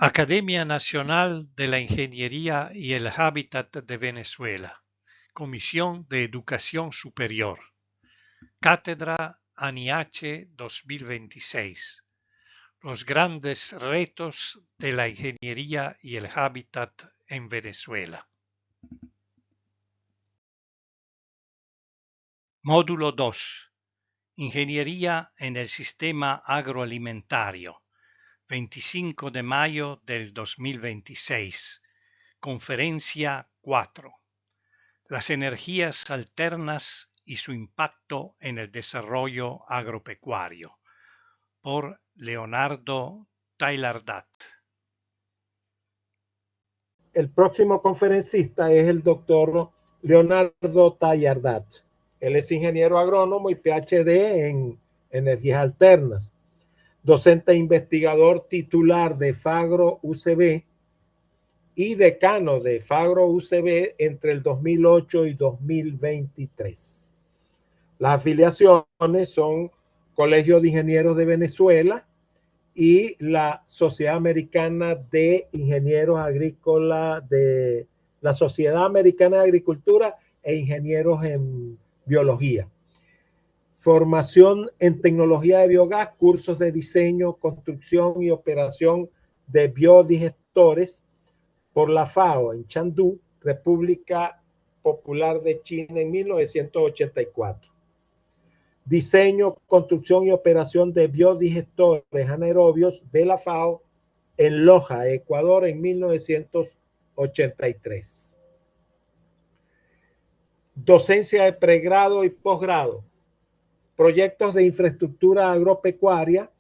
Academia Nacional de la Ingeniería y el Hábitat de Venezuela. Comisión de Educación Superior. Cátedra ANIH 2026. Los grandes retos de la ingeniería y el hábitat en Venezuela. Módulo 2. Ingeniería en el sistema agroalimentario. 25 de mayo del 2026. Conferencia 4. Las energías alternas y su impacto en el desarrollo agropecuario. Por Leonardo Tailardat. El próximo conferencista es el doctor Leonardo Tailardat. Él es ingeniero agrónomo y PhD en energías alternas, docente e investigador titular de Fagro UCB y decano de Fagro UCB entre el 2008 y 2023. Las afiliaciones son Colegio de Ingenieros de Venezuela y la Sociedad Americana de Ingenieros Agrícolas, de la Sociedad Americana de Agricultura e Ingenieros en Biología. Formación en tecnología de biogás, cursos de diseño, construcción y operación de biodigestores por la FAO en Chengdu, República Popular de China, en 1984. Diseño, construcción y operación de biodigestores anaerobios de la FAO en Loja, Ecuador, en 1983. Docencia de pregrado y posgrado. Proyectos de infraestructura agropecuaria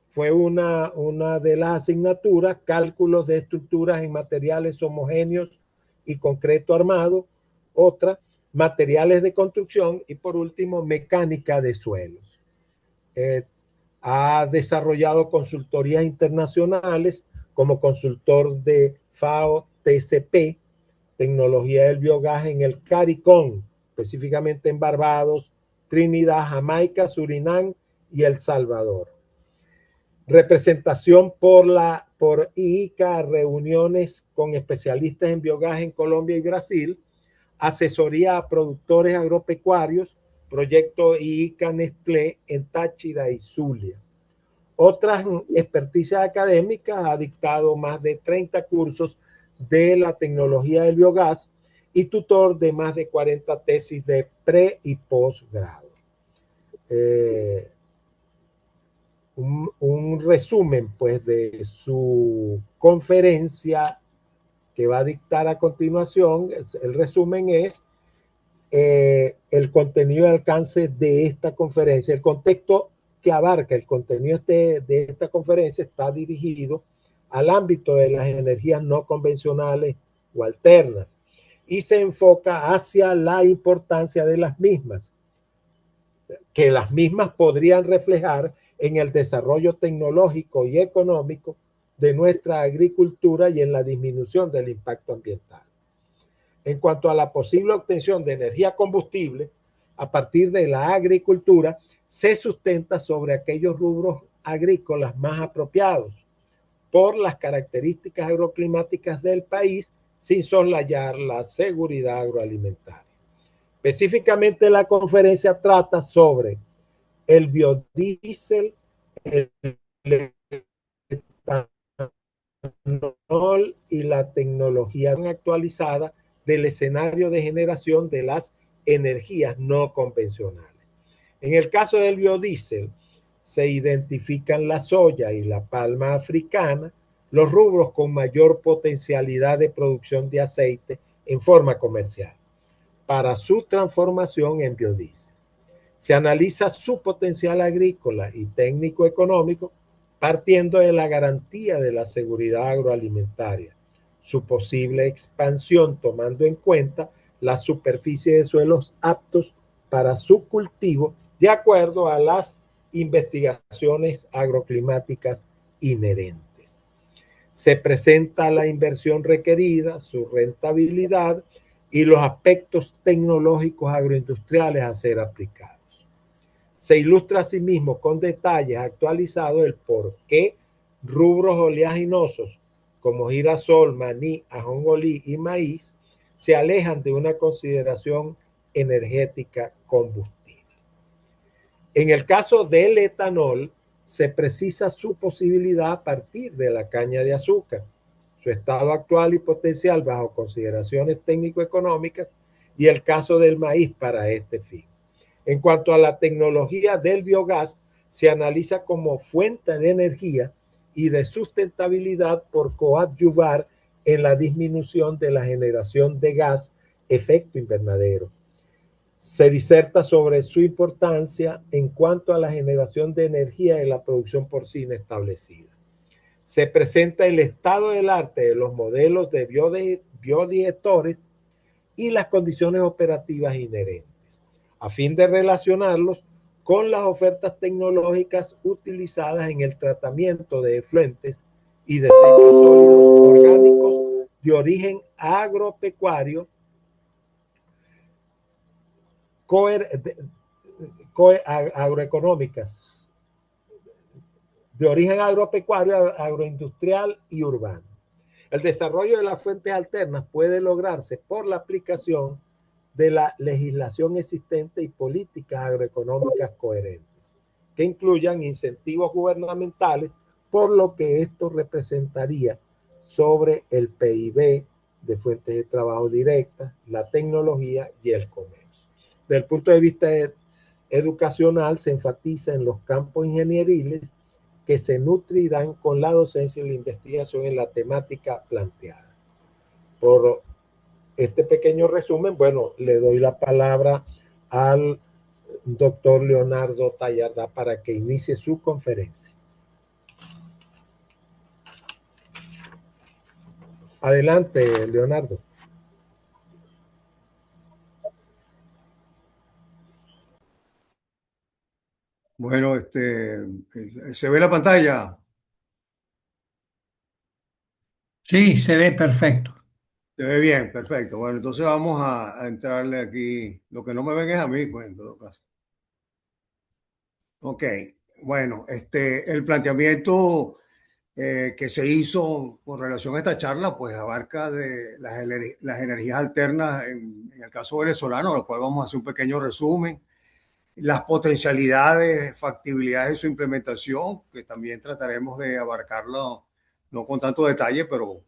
fue una de las asignaturas. Cálculos de estructuras en materiales homogéneos y concreto armado. Otra, materiales de construcción, y por último, mecánica de suelos. Ha desarrollado consultorías internacionales como consultor de FAO TCP, tecnología del biogás en el CARICOM, específicamente en Barbados, Trinidad, Jamaica, Surinam y El Salvador. Representación por IICA, reuniones con especialistas en biogás en Colombia y Brasil, asesoría a productores agropecuarios, proyecto IICA Nestlé en Táchira y Zulia. Otras experticias académicas: ha dictado más de 30 cursos de la tecnología del biogás y tutor de más de 40 tesis de pre y posgrado. Un resumen pues de su conferencia que va a dictar a continuación. El resumen es el contenido y alcance de esta conferencia. El contexto que abarca el contenido de esta conferencia está dirigido al ámbito de las energías no convencionales o alternas y se enfoca hacia la importancia de las mismas, que las mismas podrían reflejar en el desarrollo tecnológico y económico de nuestra agricultura y en la disminución del impacto ambiental. En cuanto a la posible obtención de energía combustible a partir de la agricultura, se sustenta sobre aquellos rubros agrícolas más apropiados por las características agroclimáticas del país, sin soslayar la seguridad agroalimentaria. Específicamente, la conferencia trata sobre el biodiesel, el etanol y la tecnología actualizada del escenario de generación de las energías no convencionales. En el caso del biodiesel, se identifican la soya y la palma africana, los rubros con mayor potencialidad de producción de aceite en forma comercial, para su transformación en biodiesel. Se analiza su potencial agrícola y técnico-económico partiendo de la garantía de la seguridad agroalimentaria, su posible expansión tomando en cuenta la superficie de suelos aptos para su cultivo de acuerdo a las investigaciones agroclimáticas inherentes. Se presenta la inversión requerida, su rentabilidad y los aspectos tecnológicos agroindustriales a ser aplicados. Se ilustra asimismo con detalles actualizados el porqué rubros oleaginosos como girasol, maní, ajonjolí y maíz se alejan de una consideración energética combustible. En el caso del etanol, se precisa su posibilidad a partir de la caña de azúcar, su estado actual y potencial bajo consideraciones técnico-económicas y el caso del maíz para este fin. En cuanto a la tecnología del biogás, se analiza como fuente de energía y de sustentabilidad por coadyuvar en la disminución de la generación de gas efecto invernadero. Se diserta sobre su importancia en cuanto a la generación de energía y la producción porcina establecida. Se presenta el estado del arte de los modelos de biodigestores y las condiciones operativas inherentes, a fin de relacionarlos con las ofertas tecnológicas utilizadas en el tratamiento de efluentes y desechos sólidos orgánicos de origen agropecuario agroeconómicas, de origen agropecuario, agroindustrial y urbano. El desarrollo de las fuentes alternas puede lograrse por la aplicación de la legislación existente y políticas agroeconómicas coherentes, que incluyan incentivos gubernamentales, por lo que esto representaría sobre el PIB de fuentes de trabajo directas, la tecnología y el comercio. Desde el punto de vista educacional, se enfatiza en los campos ingenieriles que se nutrirán con la docencia y la investigación en la temática planteada. Por este pequeño resumen, bueno, le doy la palabra al doctor Leonardo Tallardá para que inicie su conferencia. Adelante, Leonardo. Bueno, ¿se ve la pantalla? Sí, se ve perfecto. Se ve bien, perfecto. Bueno, entonces vamos a entrarle aquí. Lo que no me ven es a mí, pues, en todo caso. Ok, bueno, el planteamiento que se hizo con relación a esta charla, pues abarca de las energías alternas en el caso venezolano, lo cual vamos a hacer un pequeño resumen, las potencialidades, factibilidades de su implementación, que también trataremos de abarcarlo, no con tanto detalle, pero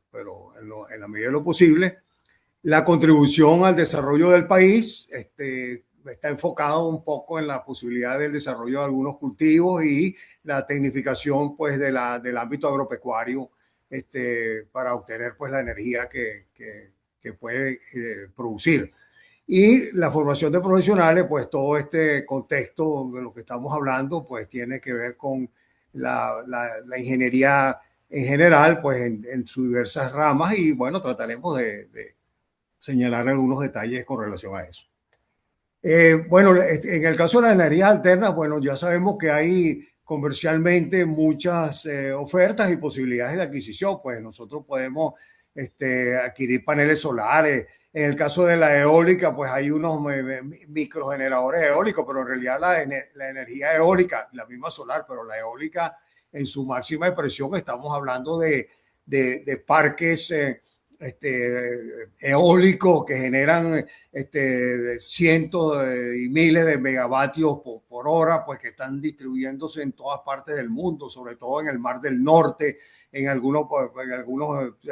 en la medida de lo posible. La contribución al desarrollo del país está enfocado un poco en la posibilidad del desarrollo de algunos cultivos y la tecnificación pues, del ámbito agropecuario para obtener pues, la energía que puede producir. Y la formación de profesionales, pues todo este contexto de lo que estamos hablando, pues tiene que ver con la ingeniería en general, pues en sus diversas ramas y bueno, trataremos de señalar algunos detalles con relación a eso. Bueno, en el caso de las energías alternas, bueno, ya sabemos que hay comercialmente muchas ofertas y posibilidades de adquisición, pues nosotros podemos adquirir paneles solares. En el caso de la eólica, pues hay unos microgeneradores eólicos, pero en realidad la energía eólica, la misma solar, pero la eólica en su máxima expresión, estamos hablando de parques eólicos que generan cientos y miles de megavatios por hora, pues que están distribuyéndose en todas partes del mundo, sobre todo en el Mar del Norte, en algunos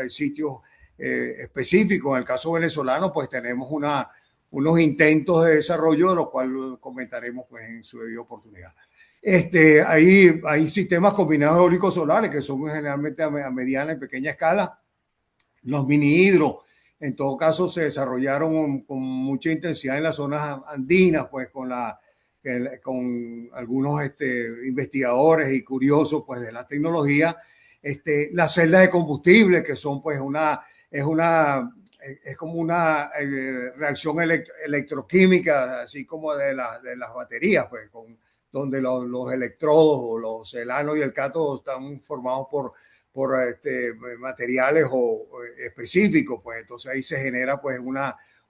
sitios específicos. En el caso venezolano, pues tenemos unos intentos de desarrollo, de los cuales comentaremos pues, en su debida oportunidad. Hay sistemas combinados eólicos solares que son generalmente a mediana y pequeña escala. Los mini hidro, en todo caso, se desarrollaron con mucha intensidad en las zonas andinas, pues con algunos investigadores y curiosos pues, de la tecnología. Las celdas de combustible, que son pues es como una reacción electroquímica, así como de las baterías, pues, donde los electrodos o los el ánodo y el cátodo están formados por materiales específicos, pues entonces ahí se genera pues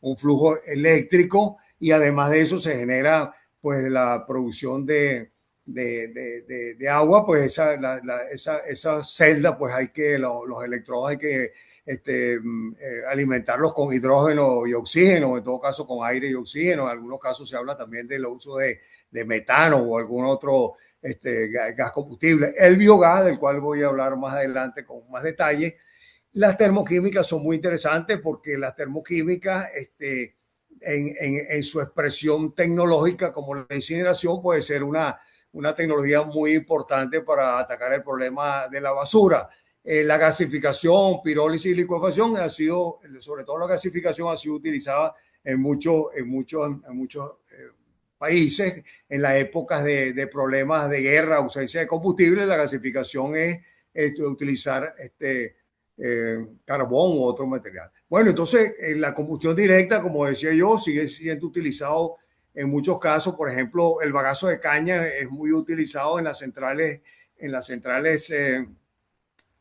un flujo eléctrico y además de eso se genera pues la producción de de agua, pues esa celda, pues hay que, los electrodos hay que alimentarlos con hidrógeno y oxígeno, en todo caso con aire y oxígeno. En algunos casos se habla también del uso de metano o algún otro gas combustible. El biogás, del cual voy a hablar más adelante con más detalle. Las termoquímicas son muy interesantes porque las termoquímicas, en su expresión tecnológica, como la incineración, puede ser una tecnología muy importante para atacar el problema de la basura. La gasificación, pirólisis y licuefacción ha sido, sobre todo la gasificación, ha sido utilizada en muchos países en las épocas de problemas de guerra, ausencia de combustible. La gasificación es utilizar carbón u otro material. Bueno, entonces la combustión directa, como decía yo, sigue siendo utilizado en muchos casos. Por ejemplo, el bagazo de caña es muy utilizado en las centrales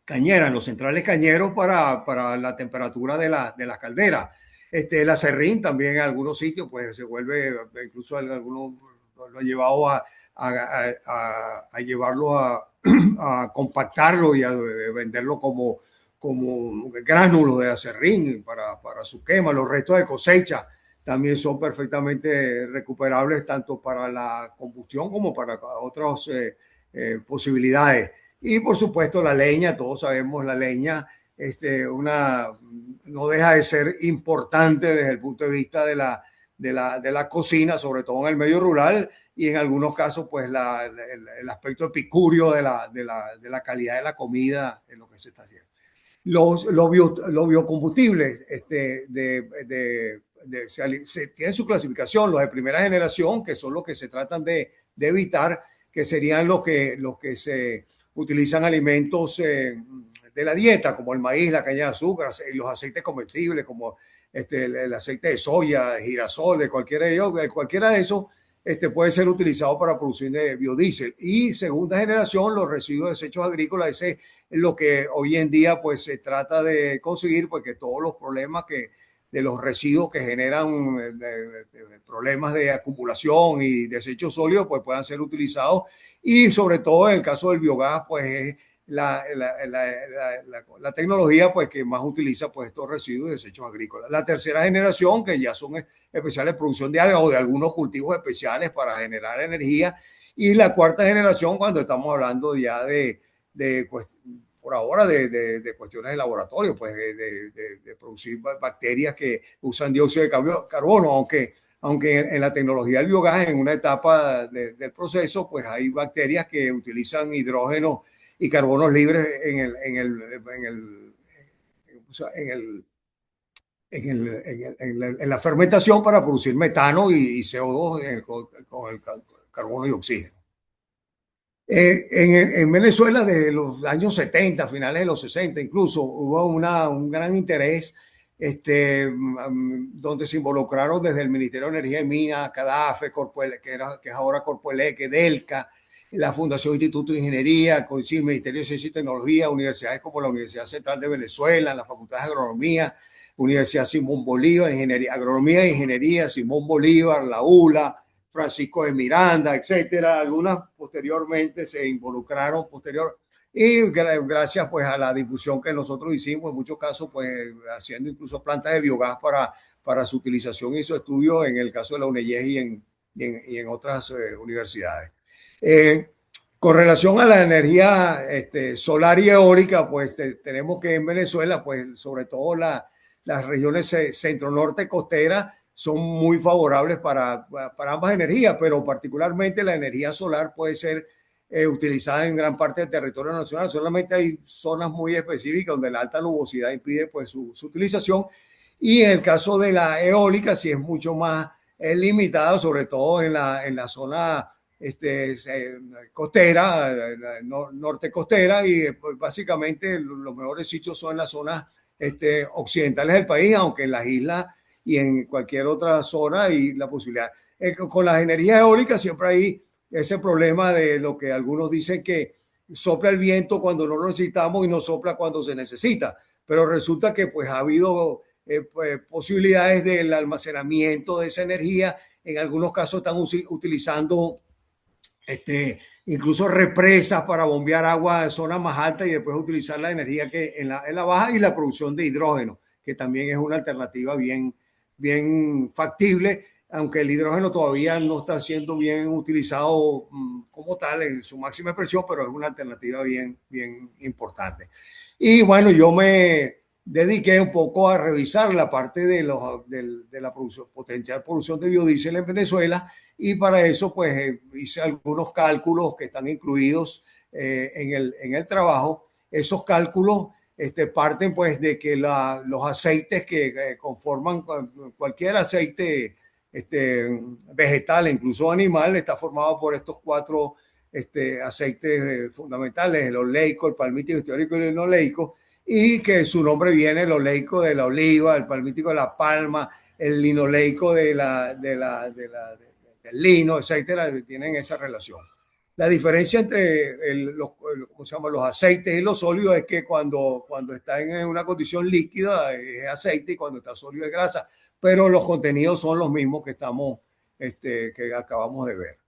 cañeras, en los centrales cañeros para la temperatura de las calderas. El acerrín también en algunos sitios pues se vuelve, incluso algunos lo han llevado a llevarlo a compactarlo y a venderlo como gránulos de acerrín para su quema. Los restos de cosecha también son perfectamente recuperables tanto para la combustión como para otras posibilidades. Y por supuesto la leña, todos sabemos la leña, no deja de ser importante desde el punto de vista de la cocina, sobre todo en el medio rural, y en algunos casos pues el aspecto epicurio de la calidad de la comida en lo que se está haciendo. Los biocombustibles se tienen su clasificación, los de primera generación, que son los que se tratan de evitar, que serían los que se utilizan alimentos de la dieta, como el maíz, la caña de azúcar, los aceites comestibles, como el aceite de soya, de girasol, de cualquiera de esos, puede ser utilizado para producir de biodiesel. Y segunda generación, los residuos de desechos agrícolas, ese es lo que hoy en día pues se trata de conseguir, porque todos los problemas de los residuos que generan problemas de acumulación y desechos sólidos pues puedan ser utilizados, y sobre todo en el caso del biogás pues es la tecnología pues que más utiliza pues estos residuos de desechos agrícolas. La tercera generación, que ya son especiales de producción de algas o de algunos cultivos especiales para generar energía, y la cuarta generación cuando estamos hablando ya por ahora de cuestiones de laboratorio, pues de producir bacterias que usan dióxido de carbono, aunque en la tecnología del biogás, en una etapa del proceso, pues hay bacterias que utilizan hidrógeno y carbonos libres en la fermentación para producir metano y CO2 con el carbono y oxígeno. En Venezuela, desde los años 70, finales de los 60, incluso hubo un gran interés donde se involucraron desde el Ministerio de Energía y Minas, CADAFE, que es ahora Corpoelec, Delca, la Fundación Instituto de Ingeniería, el Ministerio de Ciencia y Tecnología, universidades como la Universidad Central de Venezuela, la Facultad de Agronomía, Universidad Simón Bolívar, Agronomía e Ingeniería, Simón Bolívar, la ULA, Francisco de Miranda, etcétera. Algunas posteriormente se involucraron y gracias pues a la difusión que nosotros hicimos, en muchos casos pues haciendo incluso plantas de biogás para su utilización y su estudio, en el caso de la UNEYES y en otras universidades. Con relación a la energía solar y eólica, pues tenemos que en Venezuela, pues sobre todo las regiones centro-norte costera son muy favorables para ambas energías, pero particularmente la energía solar puede ser utilizada en gran parte del territorio nacional. Solamente hay zonas muy específicas donde la alta nubosidad impide pues su utilización, y en el caso de la eólica sí es mucho más limitado, sobre todo en la zona costera, norte costera, y pues, básicamente los mejores sitios son en las zonas occidentales del país, aunque en las islas y en cualquier otra zona y la posibilidad. Con las energías eólicas siempre hay ese problema de lo que algunos dicen que sopla el viento cuando no lo necesitamos y no sopla cuando se necesita, pero resulta que pues ha habido pues, posibilidades del almacenamiento de esa energía. En algunos casos están utilizando incluso represas para bombear agua en zonas más altas y después utilizar la energía que en la baja, y la producción de hidrógeno, que también es una alternativa bien factible, aunque el hidrógeno todavía no está siendo bien utilizado como tal en su máxima expresión, pero es una alternativa bien importante. Y bueno, yo me dediqué un poco a revisar la parte de la potencial producción de biodiesel en Venezuela, y para eso pues hice algunos cálculos que están incluidos en el trabajo. Esos cálculos parten pues de que los aceites que conforman cualquier aceite vegetal, incluso animal, está formado por estos cuatro aceites fundamentales: el oleico, el palmítico, el esteárico y el linoleico, y que su nombre viene el oleico de la oliva, el palmítico de la palma, el linoleico del lino, etcétera, tienen esa relación. La diferencia entre los aceites y los sólidos es que cuando está en una condición líquida es aceite, y cuando está sólido es grasa, pero los contenidos son los mismos que que acabamos de ver.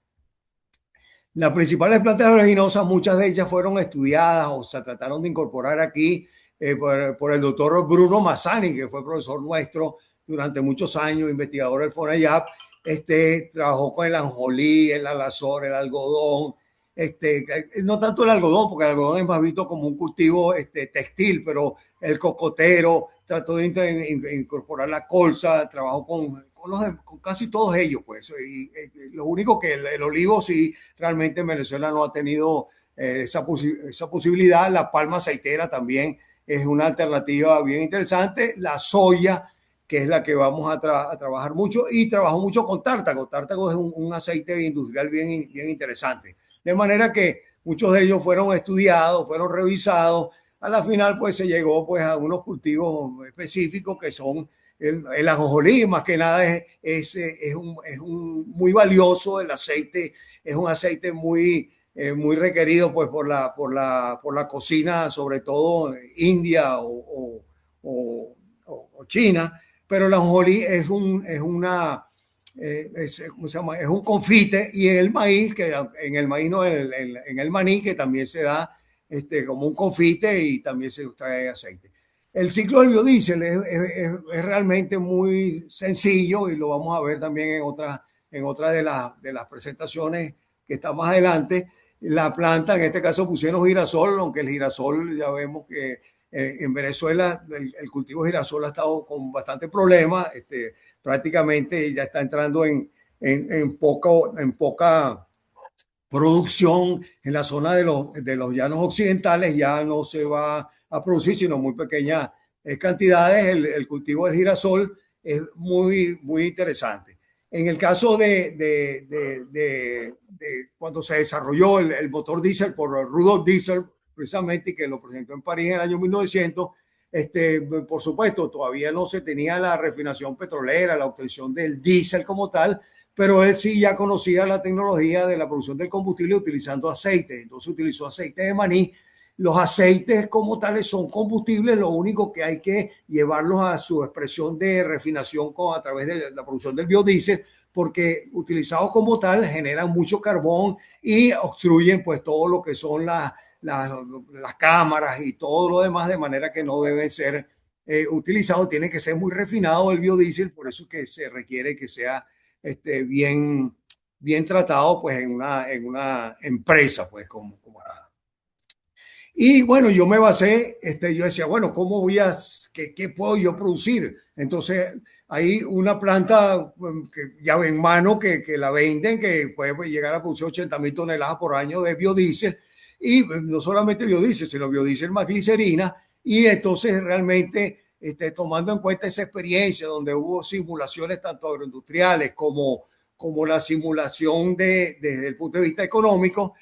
Las principales plantas oleaginosas, muchas de ellas fueron estudiadas o se trataron de incorporar aquí por el doctor Bruno Mazzani, que fue profesor nuestro durante muchos años, investigador del FONAYAP. Trabajó con el anjolí, el alazor, el algodón, no tanto el algodón, porque el algodón es más visto como un cultivo textil, pero el cocotero, trató de incorporar la colza, trabajó con casi todos ellos, pues. Y lo único que el olivo sí, realmente en Venezuela no ha tenido esa posibilidad. La palma aceitera también es una alternativa bien interesante. La soya, que es la que vamos a trabajar mucho, y trabajo mucho con tártago. Tártago es un aceite industrial bien interesante. De manera que muchos de ellos fueron estudiados, fueron revisados. A la final, pues se llegó pues a unos cultivos específicos que son el ajonjolí. Más que nada es muy valioso el aceite, es un aceite muy requerido pues por la cocina, sobre todo india o China. Pero el ajonjolí es un confite, y en el maíz, en el maní, que también se da como un confite, y también se extrae aceite. El ciclo del biodiesel es realmente muy sencillo, y lo vamos a ver también en otra de las presentaciones que está más adelante. La planta, en este caso pusieron girasol, aunque el girasol ya vemos que en Venezuela el cultivo de girasol ha estado con bastante problema. Prácticamente ya está entrando en poca producción en la zona de los llanos occidentales. Ya no se va a producir sino muy pequeñas cantidades. El cultivo del girasol es muy interesante. En el caso de cuando se desarrolló el motor diésel por Rudolf Diesel, precisamente, que lo presentó en París en el año 1900, por supuesto, todavía no se tenía la refinación petrolera, la obtención del diésel como tal, pero él sí ya conocía la tecnología de la producción del combustible utilizando aceite. Entonces utilizó aceite de maní. Los aceites como tales son combustibles, lo único que hay que llevarlos a su expresión de refinación a través de la producción del biodiesel, porque utilizados como tal generan mucho carbón y obstruyen pues todo lo que son las cámaras y todo lo demás, de manera que no deben ser utilizados. Tiene que ser muy refinado el biodiesel, por eso que se requiere que sea bien tratado pues en una empresa pues como nada. Y bueno, yo me basé, yo decía, bueno, ¿cómo qué puedo yo producir? Entonces hay una planta que ya en mano que la venden, que puede llegar a producir 80,000 toneladas por año de biodiesel. Y no solamente biodiesel, sino biodiesel más glicerina. Y entonces realmente, tomando en cuenta esa experiencia donde hubo simulaciones tanto agroindustriales como la simulación desde el punto de vista económico,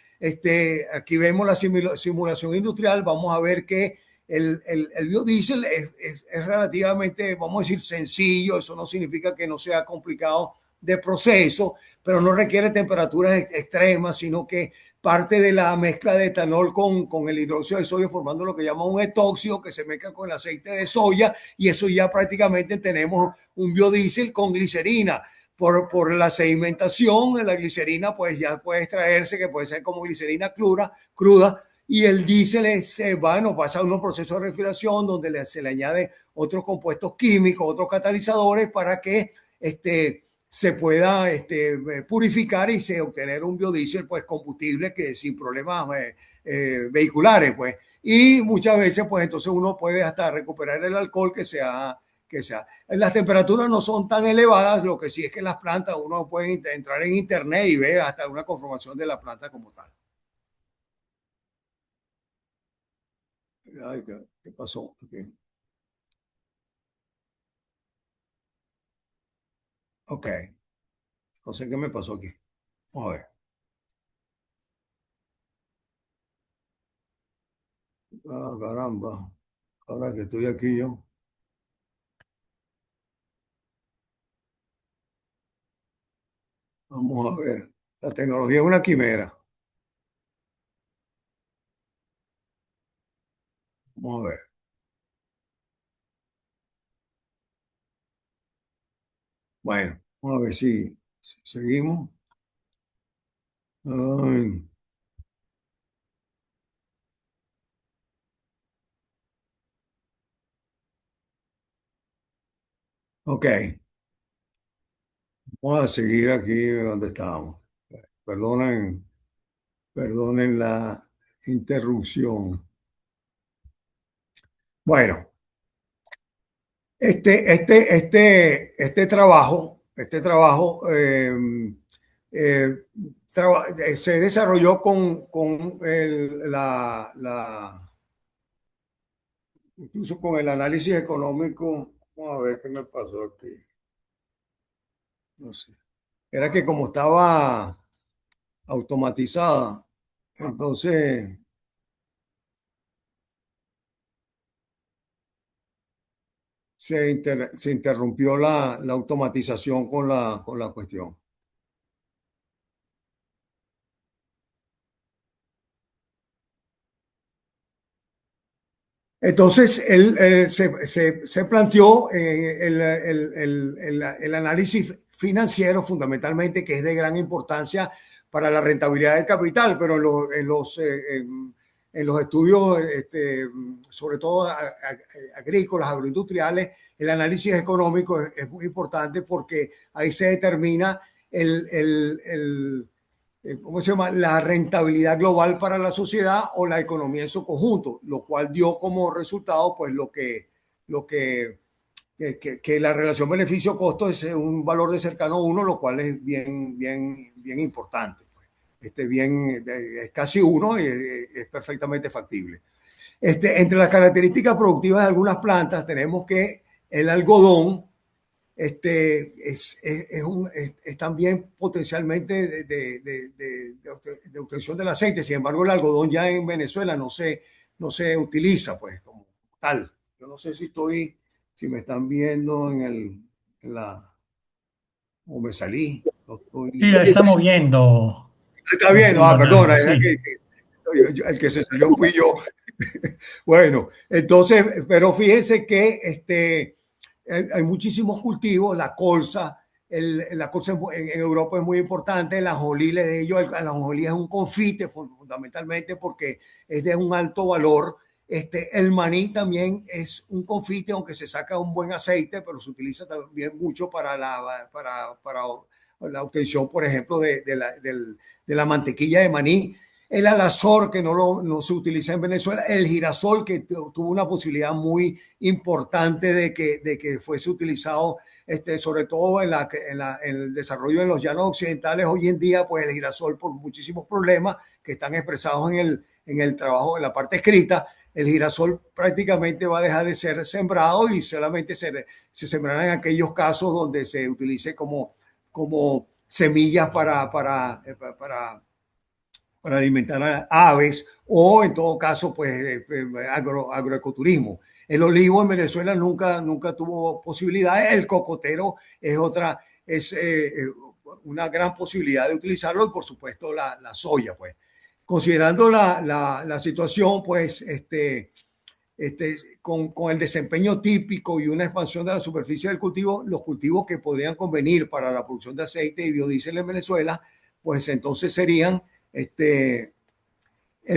aquí vemos la simulación industrial. Vamos a ver que el biodiesel es relativamente, vamos a decir, sencillo. Eso no significa que no sea complicado de proceso, pero no requiere temperaturas extremas, sino que parte de la mezcla de etanol con el hidróxido de sodio, formando lo que llaman un etóxido, que se mezcla con el aceite de soya, y eso ya prácticamente tenemos un biodiesel con glicerina. por la sedimentación, la glicerina pues ya puede extraerse, que puede ser como glicerina cruda, y el diésel bueno, pasa unos procesos de refrigeración donde se le añade otros compuestos químicos, otros catalizadores para que se pueda purificar y se obtener un biodiesel, pues combustible que sin problemas vehiculares, pues. Y muchas veces, pues entonces uno puede hasta recuperar el alcohol que sea. Las temperaturas no son tan elevadas, lo que sí es que las plantas, uno puede entrar en internet y ver hasta una conformación de la planta como tal. Ay, ¿qué pasó? Okay. Ok, no sé qué me pasó aquí. Vamos a ver. Ah, caramba. Ahora que estoy aquí yo. Vamos a ver. La tecnología es una quimera. Vamos a ver. Bueno, vamos a ver si seguimos. Ay, ok, vamos a seguir aquí donde estábamos. Perdonen la interrupción. Bueno, este trabajo eh, se desarrolló con incluso con el análisis económico. Vamos a ver qué me pasó aquí. No sé. Era que como estaba automatizada, entonces se interrumpió la automatización con la cuestión. Entonces, se planteó el análisis financiero fundamentalmente, que es de gran importancia para la rentabilidad del capital, pero en los estudios, sobre todo agrícolas, agroindustriales, el análisis económico es muy importante porque ahí se determina ¿cómo se llama? La rentabilidad global para la sociedad o la economía en su conjunto, lo cual dio como resultado, pues, que la relación beneficio-costo es un valor de cercano a uno, lo cual es bien importante. Pues. Es casi uno y es perfectamente factible. Entre las características productivas de algunas plantas tenemos que el algodón es también potencialmente de obtención del aceite. Sin embargo, el algodón ya en Venezuela no se utiliza pues como tal. Yo no sé si me están viendo en la, o me salí. No Sí, estoy... la estamos viendo, Está doctor viendo, Leonardo, perdona, era sí. el que se salió fui yo. Bueno, entonces, pero fíjense que hay muchísimos cultivos, la colza, la colza en Europa es muy importante, el ajonjolí de ellos, el ajonjolí es un confite fundamentalmente porque es de un alto valor. El maní también es un confite, aunque se saca un buen aceite, pero se utiliza también mucho para la obtención, por ejemplo, de la mantequilla de maní. El alazor, que no se utiliza en Venezuela, el girasol, que tuvo una posibilidad muy importante de que fuese utilizado, sobre todo en el desarrollo en los llanos occidentales. Hoy en día, pues el girasol, por muchísimos problemas que están expresados en el trabajo, en la parte escrita, el girasol prácticamente va a dejar de ser sembrado y solamente se sembrará en aquellos casos donde se utilice como semillas para alimentar a aves o en todo caso pues agroecoturismo. El olivo en Venezuela nunca tuvo posibilidades. El cocotero es una gran posibilidad de utilizarlo y por supuesto la soya pues. Considerando la situación pues con el desempeño típico y una expansión de la superficie del cultivo, los cultivos que podrían convenir para la producción de aceite y biodiesel en Venezuela, pues entonces serían el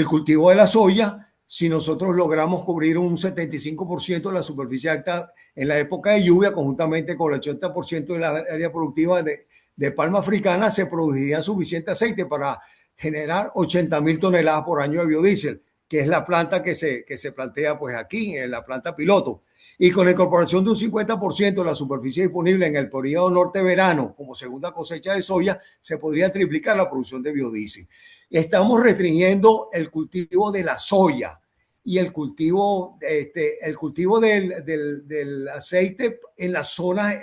cultivo de la soya. Si nosotros logramos cubrir un 75% de la superficie alta en la época de lluvia, conjuntamente con el 80% de la área productiva de palma africana, se produciría suficiente aceite para generar 80.000 toneladas por año de biodiesel, que es la planta que se plantea pues aquí, en la planta piloto. Y con la incorporación de un 50% de la superficie disponible en el periodo norte-verano como segunda cosecha de soya, se podría triplicar la producción de biodiesel. Estamos restringiendo el cultivo de la soya y el cultivo del aceite en las zonas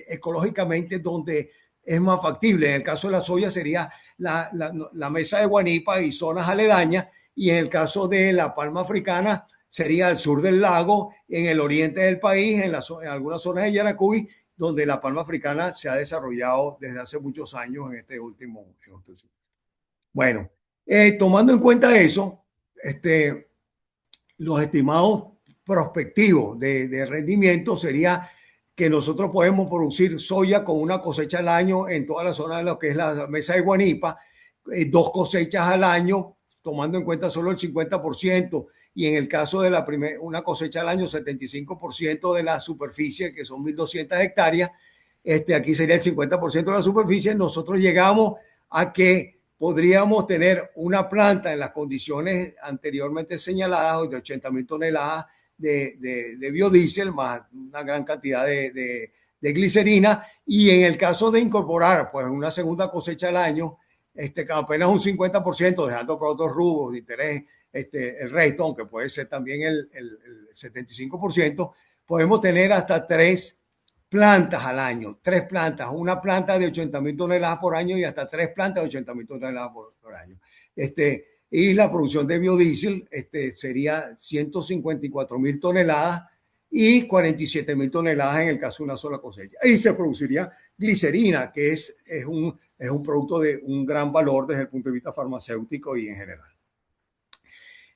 ecológicamente donde es más factible. En el caso de la soya sería la mesa de Guanipa y zonas aledañas, y en el caso de la palma africana sería el sur del lago, en el oriente del país, en algunas zonas de Yaracuy, donde la palma africana se ha desarrollado desde hace muchos años en este último. Bueno, tomando en cuenta eso, los estimados prospectivos de rendimiento sería que nosotros podemos producir soya con una cosecha al año en toda la zona de lo que es la mesa de Guanipa, 2 cosechas al año, tomando en cuenta solo el 50%, y en el caso de una cosecha al año, 75% de la superficie, que son 1.200 hectáreas, aquí sería el 50% de la superficie. Nosotros llegamos a que podríamos tener una planta en las condiciones anteriormente señaladas de 80.000 toneladas de biodiesel, más una gran cantidad de glicerina, y en el caso de incorporar pues una segunda cosecha al año, apenas un 50%, dejando para otros rubros de interés el resto, aunque puede ser también el 75%, podemos tener hasta 3 plantas al año, 3 plantas, una planta de 80.000 toneladas por año y hasta 3 plantas de 80.000 toneladas por año. Y la producción de biodiesel sería 154.000 toneladas y 47.000 toneladas en el caso de una sola cosecha. Y se produciría glicerina, que es un producto de un gran valor desde el punto de vista farmacéutico y en general.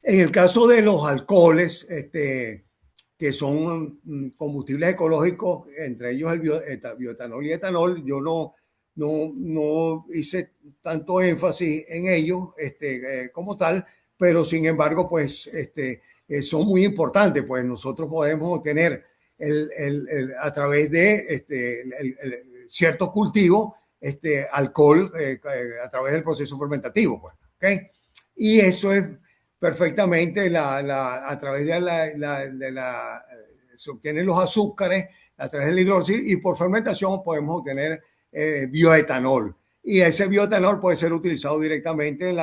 En el caso de los alcoholes, que son combustibles ecológicos, entre ellos el bioetanol y etanol, yo no hice tanto énfasis en ellos como tal, pero sin embargo, pues son muy importantes, pues nosotros podemos obtener a través de ciertos cultivos alcohol a través del proceso fermentativo, pues, ¿okay? Y eso es perfectamente a través de se obtienen los azúcares a través del hidróxido, y por fermentación podemos obtener bioetanol, y ese bioetanol puede ser utilizado directamente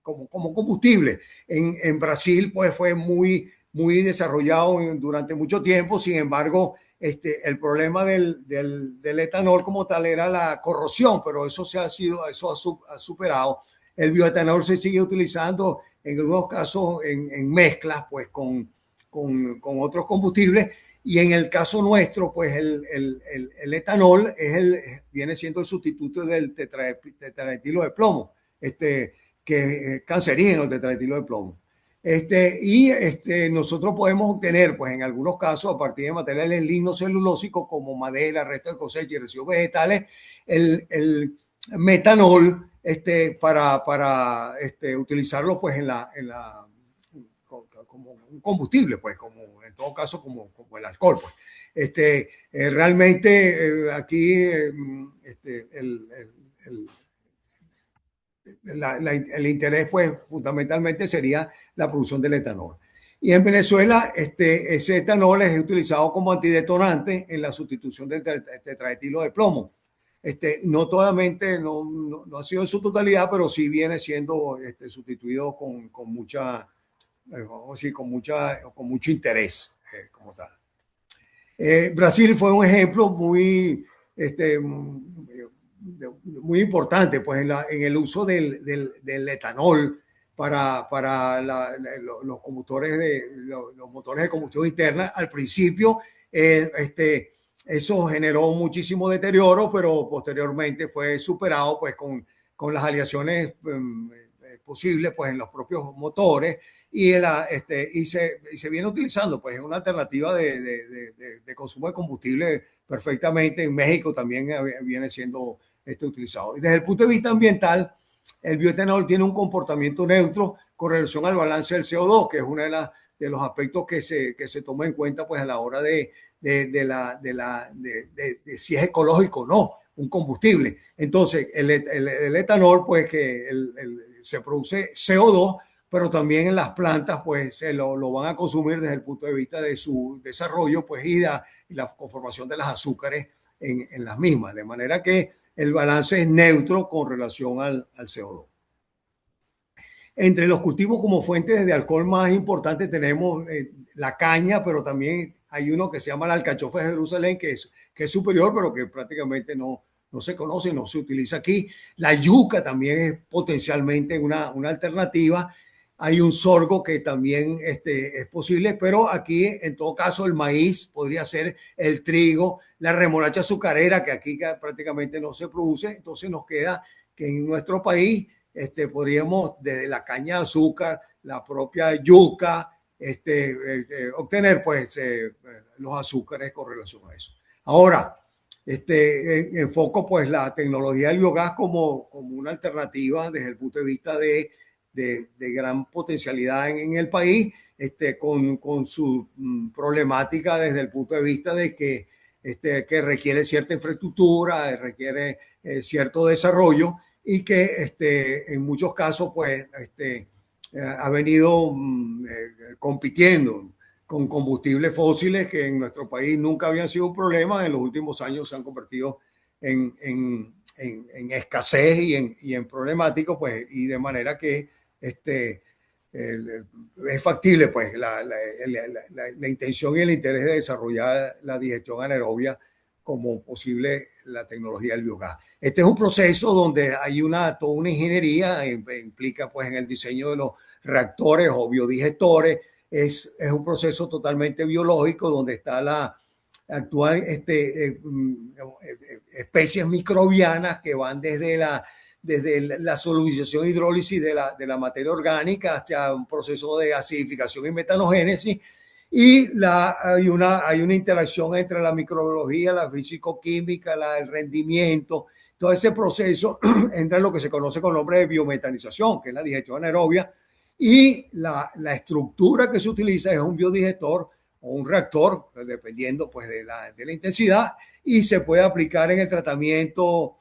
como combustible. En Brasil pues fue muy desarrollado durante mucho tiempo. Sin embargo, el problema del etanol como tal era la corrosión, pero eso ha superado. El bioetanol se sigue utilizando en algunos casos en mezclas pues con otros combustibles, y en el caso nuestro pues el etanol viene siendo el sustituto del tetraetilo de plomo, que es cancerígeno, el tetraetilo de plomo. Nosotros podemos obtener pues en algunos casos, a partir de materiales lignocelulósicos como madera, restos de cosecha y residuos vegetales, el metanol para utilizarlo pues como un combustible, pues como en todo caso como el alcohol, pues. Realmente aquí el interés pues fundamentalmente sería la producción del etanol. Y en Venezuela ese etanol es utilizado como antidetonante en la sustitución del tetraetilo de plomo. No totalmente, no ha sido en su totalidad, pero sí viene siendo sustituido con mucha, vamos a decir, con mucho interés como tal. Brasil fue un ejemplo muy importante pues en el uso del etanol para los conductores los motores de combustión interna. Al principio eso generó muchísimo deterioro, pero posteriormente fue superado pues con las aleaciones posible pues en los propios motores y se viene utilizando pues una alternativa de consumo de combustible perfectamente. En México también viene siendo utilizado. Y desde el punto de vista ambiental, el bioetanol tiene un comportamiento neutro con relación al balance del CO2, que es uno de los aspectos que se toma en cuenta pues a la hora de si es ecológico o no un combustible. Entonces, el etanol, pues que se produce CO2, pero también en las plantas, pues lo van a consumir desde el punto de vista de su desarrollo, pues y la conformación de las azúcares en las mismas. De manera que el balance es neutro con relación al CO2. Entre los cultivos como fuentes de alcohol más importantes tenemos la caña, pero también hay uno que se llama la alcachofa de Jerusalén, que es superior, pero que prácticamente no se conoce, no se utiliza aquí. La yuca también es potencialmente una alternativa. Hay un sorgo que también es posible, pero aquí en todo caso el maíz podría ser, el trigo, la remolacha azucarera, que aquí prácticamente no se produce. Entonces nos queda que en nuestro país podríamos desde la caña de azúcar, la propia yuca, obtener pues los azúcares con relación a eso. Ahora, enfoco pues la tecnología del biogás como una alternativa desde el punto de vista de gran potencialidad en el país, con su problemática desde el punto de vista de que requiere cierta infraestructura, requiere cierto desarrollo y que en muchos casos pues ha venido compitiendo con combustibles fósiles que en nuestro país nunca habían sido un problema. En los últimos años se han convertido en escasez y en problemáticos, pues, y de manera que es factible pues la intención y el interés de desarrollar la digestión anaerobia como posible la tecnología del biogás. Este es un proceso donde hay toda una ingeniería, implica pues en el diseño de los reactores o biodigestores. Es un proceso totalmente biológico donde está la actual especies microbianas que van desde la solubilización hidrólisis de la materia orgánica hasta un proceso de acidificación y metanogénesis. Y hay una interacción entre la microbiología, la físico-química, el rendimiento. Todo ese proceso entra en lo que se conoce con el nombre de biometanización, que es la digestión anaerobia. Y la estructura que se utiliza es un biodigestor o un reactor, dependiendo pues de la intensidad, y se puede aplicar en el tratamiento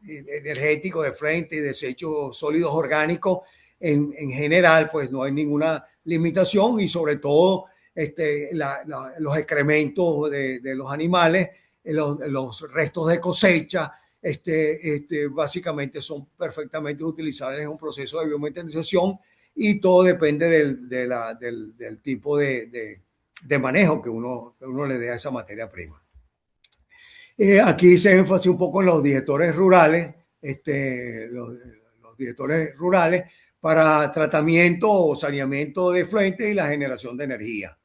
energético de frente y desechos sólidos orgánicos. En general, pues no hay ninguna limitación y sobre todo los excrementos de los animales, los restos de cosecha, básicamente son perfectamente utilizables en un proceso de biometanización y todo depende del tipo de manejo que uno le dé a esa materia prima. Aquí se énfasis un poco en los digestores rurales, los digestores rurales para tratamiento o saneamiento de efluentes y la generación de energía.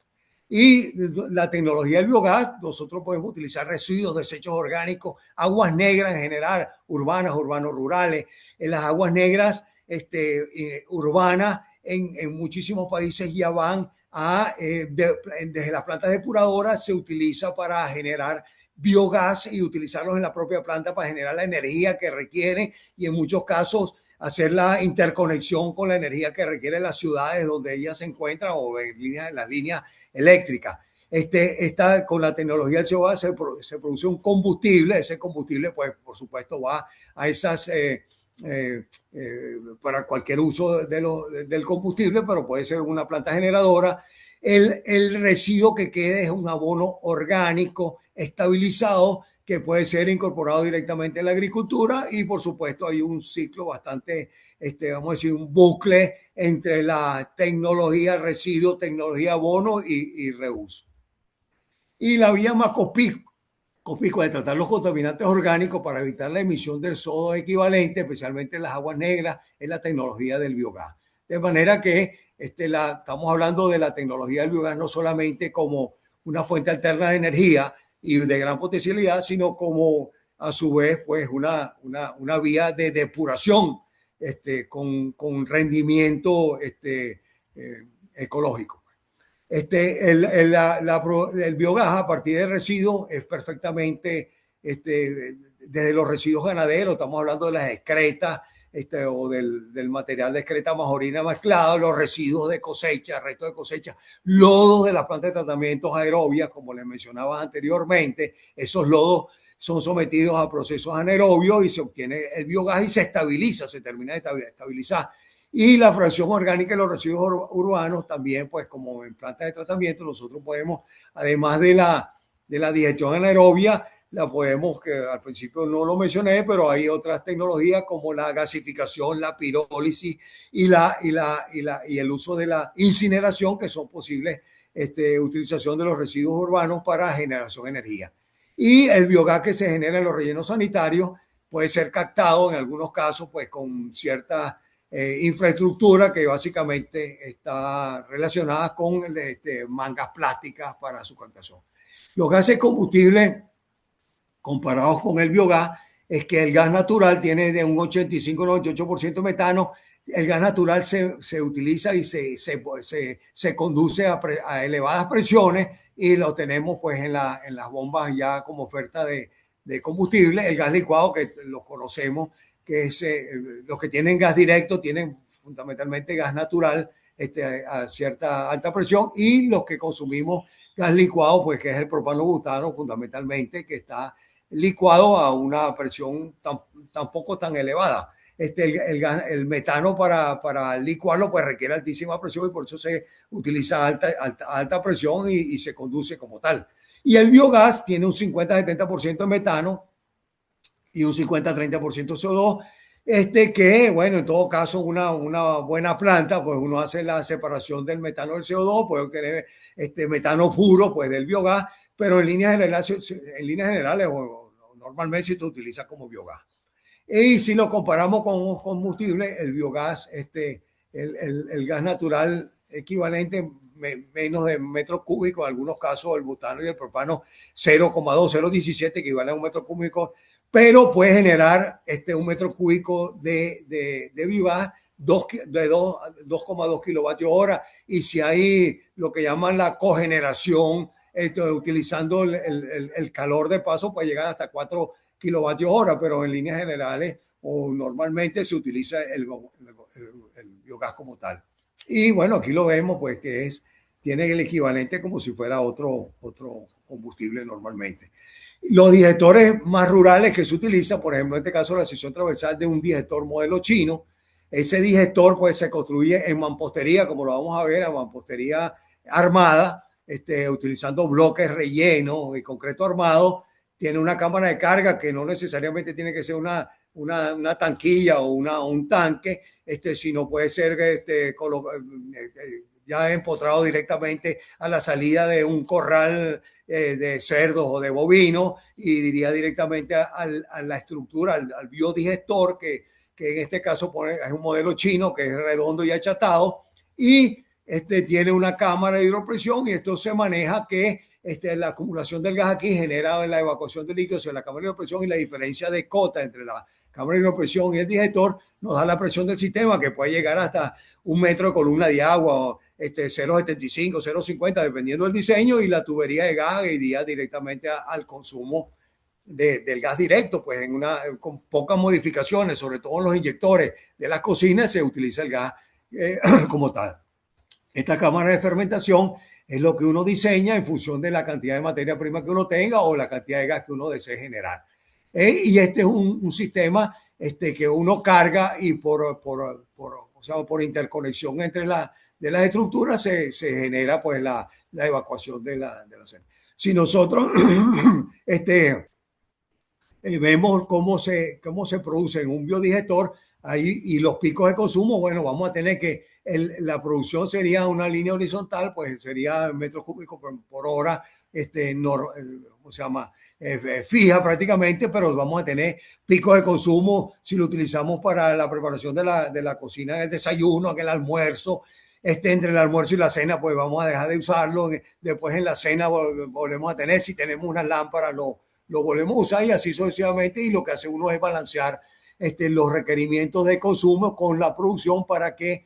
Y la tecnología del biogás, nosotros podemos utilizar residuos, desechos orgánicos, aguas negras en general, urbanas, urbano-rurales. En las aguas negras urbanas en muchísimos países ya van desde las plantas depuradoras se utiliza para generar biogás y utilizarlos en la propia planta para generar la energía que requieren y en muchos casos hacer la interconexión con la energía que requieren las ciudades donde ellas se encuentran o en las líneas eléctricas. Con la tecnología del biogás se produce un combustible. Ese combustible, pues, por supuesto, va a esas para cualquier uso del combustible, pero puede ser una planta generadora. El residuo que quede es un abono orgánico estabilizado que puede ser incorporado directamente en la agricultura y por supuesto hay un ciclo bastante, vamos a decir, un bucle entre la tecnología residuo, tecnología abono y reuso. Y la vía más conspicua de tratar los contaminantes orgánicos para evitar la emisión de sodio equivalente, especialmente en las aguas negras, es la tecnología del biogás. De manera que estamos hablando de la tecnología del biogás no solamente como una fuente alterna de energía y de gran potencialidad, sino como a su vez pues una vía de depuración con rendimiento ecológico. El biogás a partir de residuos es perfectamente desde los residuos ganaderos, estamos hablando de las excretas o del material de excreta más orina mezclado, los residuos de cosecha, restos de cosecha, lodos de las plantas de tratamientos aerobias, como les mencionaba anteriormente. Esos lodos son sometidos a procesos anaerobios y se obtiene el biogás y se estabiliza, se termina de estabilizar. Y la fracción orgánica de los residuos urbanos también, pues como en plantas de tratamiento, nosotros podemos, además de la digestión anaerobia, la podemos, que al principio no lo mencioné, pero hay otras tecnologías como la gasificación, la pirólisis y el uso de la incineración, que son posibles utilización de los residuos urbanos para generación de energía. Y el biogás que se genera en los rellenos sanitarios puede ser captado en algunos casos pues con cierta infraestructura que básicamente está relacionada con mangas plásticas para su captación. Los gases combustibles comparados con el biogás es que el gas natural tiene de un 85-98% metano. El gas natural se utiliza y se conduce a elevadas presiones y lo tenemos pues en las bombas ya como oferta de combustible. El gas licuado, que lo conocemos, que es los que tienen gas directo tienen fundamentalmente gas natural a cierta alta presión, y los que consumimos gas licuado, pues que es el propano-butano fundamentalmente, que está licuado a una presión tampoco tan elevada. El metano para licuarlo pues requiere altísima presión y por eso se utiliza alta presión y se conduce como tal. Y el biogás tiene un 50-70% de metano y un 50-30% CO2, que, bueno, en todo caso, una buena planta, pues uno hace la separación del metano del CO2, puede obtener metano puro, pues del biogás, pero en líneas generales normalmente se utiliza como biogás. Y si lo comparamos con combustible, el biogás, el gas natural equivalente, menos de metros cúbicos, en algunos casos el butano y el propano 0,2, 0,17, equivale a un metro cúbico, pero puede generar un metro cúbico de biogás de 2,2 kilovatios hora. Y si hay lo que llaman la cogeneración, utilizando el calor de paso, puede llegar hasta 4 kilovatios hora, pero en líneas generales o normalmente se utiliza el biogás como tal. Y bueno, aquí lo vemos, pues que tiene el equivalente como si fuera otro combustible normalmente. Los digestores más rurales que se utilizan, por ejemplo, en este caso la sección transversal de un digestor modelo chino. Ese digestor pues se construye en mampostería, como lo vamos a ver, en mampostería armada, utilizando bloques rellenos y concreto armado. Tiene una cámara de carga que no necesariamente tiene que ser una tanquilla o un tanque, sino puede ser ya empotrado directamente a la salida de un corral de cerdos o de bovinos, y diría directamente a la estructura, al biodigestor, que en este caso es un modelo chino que es redondo y achatado, y tiene una cámara de hidropresión, y esto se maneja que la acumulación del gas aquí genera la evacuación de líquidos en la cámara de hidropresión, y la diferencia de cota entre la cámara de hidropresión y el digestor nos da la presión del sistema, que puede llegar hasta 1 metro de columna de agua, 0,75, 0,50, dependiendo del diseño, y la tubería de gas iría directamente al consumo del gas directo, pues con pocas modificaciones, sobre todo en los inyectores de las cocinas se utiliza el gas como tal. Esta cámara de fermentación es lo que uno diseña en función de la cantidad de materia prima que uno tenga o la cantidad de gas que uno desee generar. Y es un sistema que uno carga, y por interconexión entre las estructuras se genera pues la evacuación de la cena. Si nosotros vemos cómo se produce en un biodigestor ahí, y los picos de consumo, bueno, vamos a tener que la producción sería una línea horizontal, pues sería metros cúbicos por hora, ¿cómo se llama? Fija prácticamente, pero vamos a tener picos de consumo si lo utilizamos para la preparación de la cocina, el desayuno, el almuerzo. Entre el almuerzo y la cena, pues vamos a dejar de usarlo. Después en la cena volvemos a tener, si tenemos una lámpara, lo volvemos a usar, y así sucesivamente. Y lo que hace uno es balancear los requerimientos de consumo con la producción para que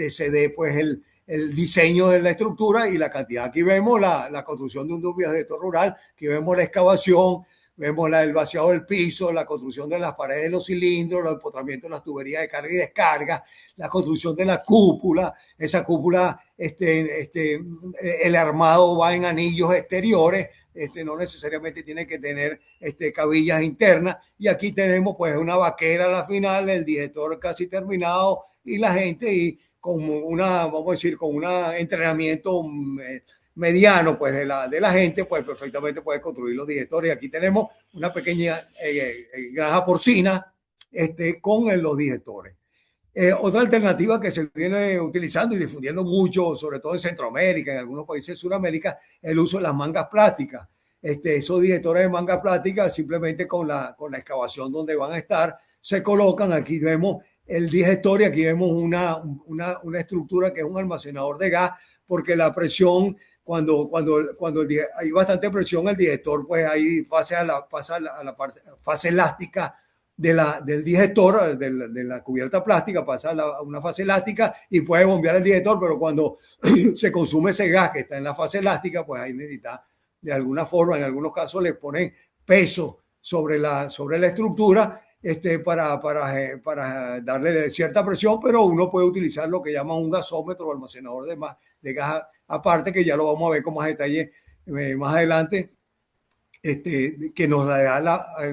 se dé pues el diseño de la estructura y la cantidad. Aquí vemos la construcción de un biodigestor rural, aquí vemos la excavación, vemos el vaciado del piso, la construcción de las paredes de los cilindros, los empotramientos de las tuberías de carga y descarga, la construcción de la cúpula. Esa cúpula, el armado va en anillos exteriores, no necesariamente tiene que tener cabillas internas. Y aquí tenemos pues una vaquera a la final, el digestor casi terminado y la gente y con vamos a decir, con un entrenamiento mediano pues de la gente, pues perfectamente puede construir los digestores. Aquí tenemos una pequeña granja porcina con los digestores. Otra alternativa que se viene utilizando y difundiendo mucho, sobre todo en Centroamérica, en algunos países de Sudamérica, el uso de las mangas plásticas. Esos digestores de mangas plásticas, simplemente con la excavación donde van a estar, se colocan. Aquí vemos el digestor y aquí vemos una estructura que es un almacenador de gas, porque la presión, cuando hay bastante presión, el digestor, pues ahí pasa a la fase elástica del digestor, de la cubierta plástica, pasa a una fase elástica y puede bombear el digestor, pero cuando se consume ese gas que está en la fase elástica, pues ahí necesita, de alguna forma, en algunos casos le ponen peso sobre la estructura para darle cierta presión, pero uno puede utilizar lo que llaman un gasómetro o almacenador de gas aparte, que ya lo vamos a ver con más detalle más adelante, que nos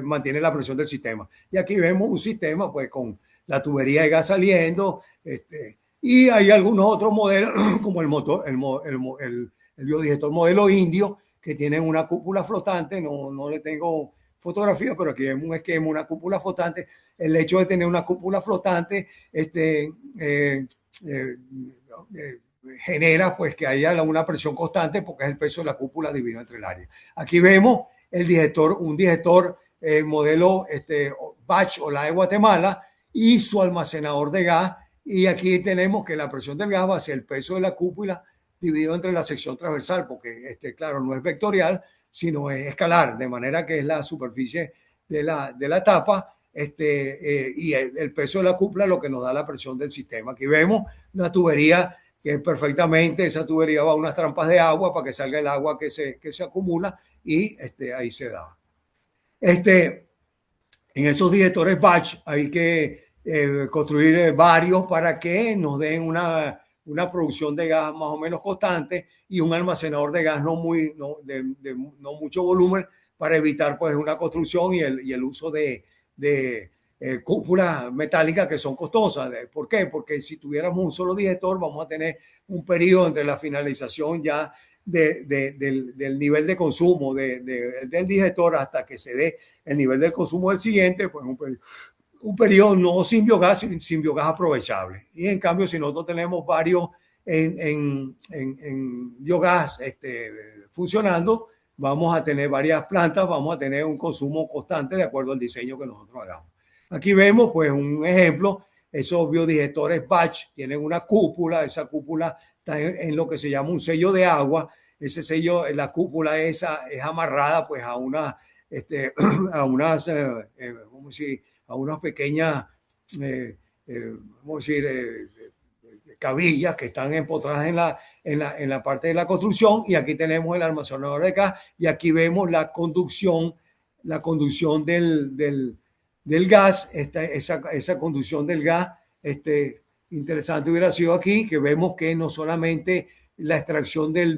mantiene la presión del sistema. Y aquí vemos un sistema pues con la tubería de gas saliendo, y hay algunos otros modelos como el biodigestor modelo indio, que tienen una cúpula flotante. No le tengo fotografía, pero aquí vemos un esquema, una cúpula flotante. El hecho de tener una cúpula flotante genera pues que haya una presión constante, porque es el peso de la cúpula dividido entre el área. Aquí vemos un digestor modelo Batch o la de Guatemala y su almacenador de gas. Y aquí tenemos que la presión del gas va hacia el peso de la cúpula dividido entre la sección transversal, porque claro, no es vectorial, sino es escalar, de manera que es la superficie de la tapa, y el peso de la cúpula lo que nos da la presión del sistema. Aquí vemos una tubería que perfectamente, esa tubería va a unas trampas de agua para que salga el agua que se acumula, y ahí se da. En esos digestores batch hay que construir varios para que nos den una producción de gas más o menos constante y un almacenador de gas no mucho volumen, para evitar pues una construcción y el uso de cúpulas metálicas que son costosas. ¿Por qué? Porque si tuviéramos un solo digestor, vamos a tener un periodo entre la finalización ya del nivel de consumo del digestor hasta que se dé el nivel del consumo del siguiente, pues un periodo no sin biogás aprovechable. Y en cambio, si nosotros tenemos varios en biogás funcionando, vamos a tener varias plantas, vamos a tener un consumo constante de acuerdo al diseño que nosotros hagamos. Aquí vemos pues un ejemplo. Esos biodigestores batch tienen una cúpula. Esa cúpula está en lo que se llama un sello de agua. Ese sello, la cúpula esa es amarrada pues a unas pequeñas cabillas que están empotradas en la parte de la construcción. Y aquí tenemos el almacenador de gas, y aquí vemos la conducción del gas. Esa conducción del gas, interesante hubiera sido aquí que vemos que no solamente la extracción del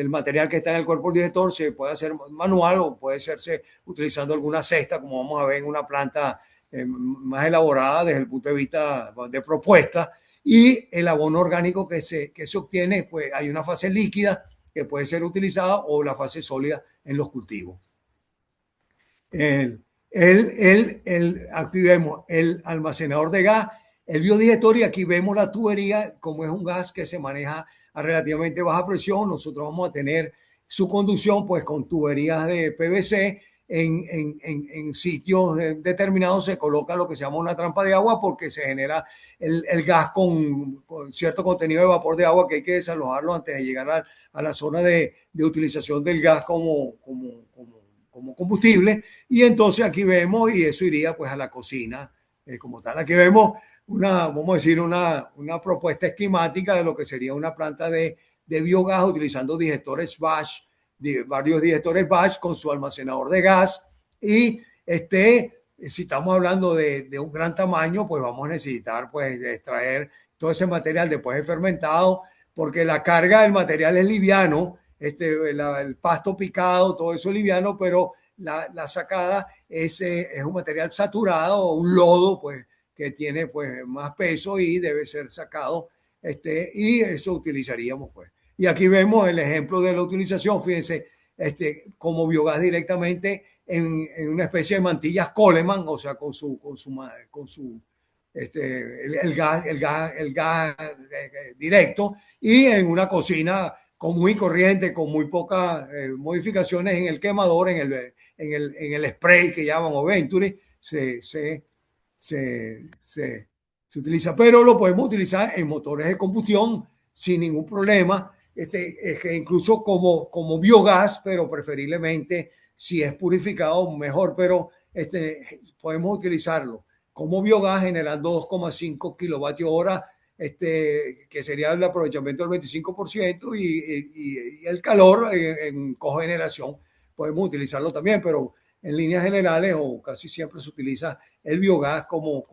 material que está en el cuerpo del digestor se puede hacer manual, o puede hacerse utilizando alguna cesta, como vamos a ver en una planta más elaborada desde el punto de vista de propuesta. Y el abono orgánico que se obtiene, pues hay una fase líquida que puede ser utilizada, o la fase sólida en los cultivos. Aquí vemos el almacenador de gas, el biodigestor, y aquí vemos la tubería. Como es un gas que se maneja a relativamente baja presión, nosotros vamos a tener su conducción pues con tuberías de PVC. En sitios determinados se coloca lo que se llama una trampa de agua, porque se genera el gas con cierto contenido de vapor de agua que hay que desalojarlo antes de llegar a la zona de utilización del gas como como combustible. Y entonces aquí vemos, y eso iría pues a la cocina como tal. Aquí vemos vamos a decir, una propuesta esquemática de lo que sería una planta de biogás utilizando digestores batch, varios digestores batch con su almacenador de gas. Y si estamos hablando de un gran tamaño, pues vamos a necesitar pues extraer todo ese material después de fermentado, porque la carga del material es liviano, el pasto picado, todo eso es liviano, pero la sacada es un material saturado, un lodo, pues, que tiene pues más peso y debe ser sacado, y eso utilizaríamos, pues. Y aquí vemos el ejemplo de la utilización, fíjense, como biogás directamente en una especie de mantillas Coleman, o sea, con su el gas directo, y en una cocina común y corriente, con muy pocas modificaciones en el quemador, en el spray que llaman o Venturi, se utiliza, pero lo podemos utilizar en motores de combustión sin ningún problema, es que incluso como biogás, pero preferiblemente si es purificado mejor, pero podemos utilizarlo como biogás generando 2,5 kilovatios hora, que sería el aprovechamiento del 25%, y el calor en cogeneración podemos utilizarlo también, pero en líneas generales o casi siempre se utiliza el biogás como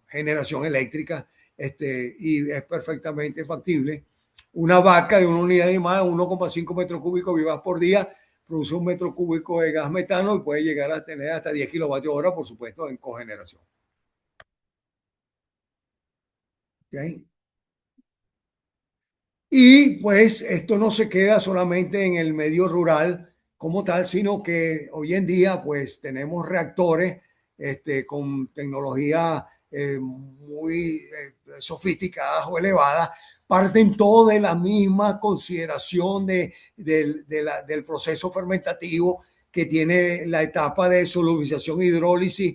generación eléctrica, y es perfectamente factible. Una vaca de una unidad de más, 1,5 metros cúbicos de biogás por día, produce 1 metro cúbico de gas metano y puede llegar a tener hasta 10 kilovatios hora, por supuesto, en cogeneración. ¿Okay? Y pues esto no se queda solamente en el medio rural como tal, sino que hoy en día pues tenemos reactores con tecnología muy sofisticadas o elevadas, parten todo de la misma consideración del proceso fermentativo, que tiene la etapa de solubilización, hidrólisis,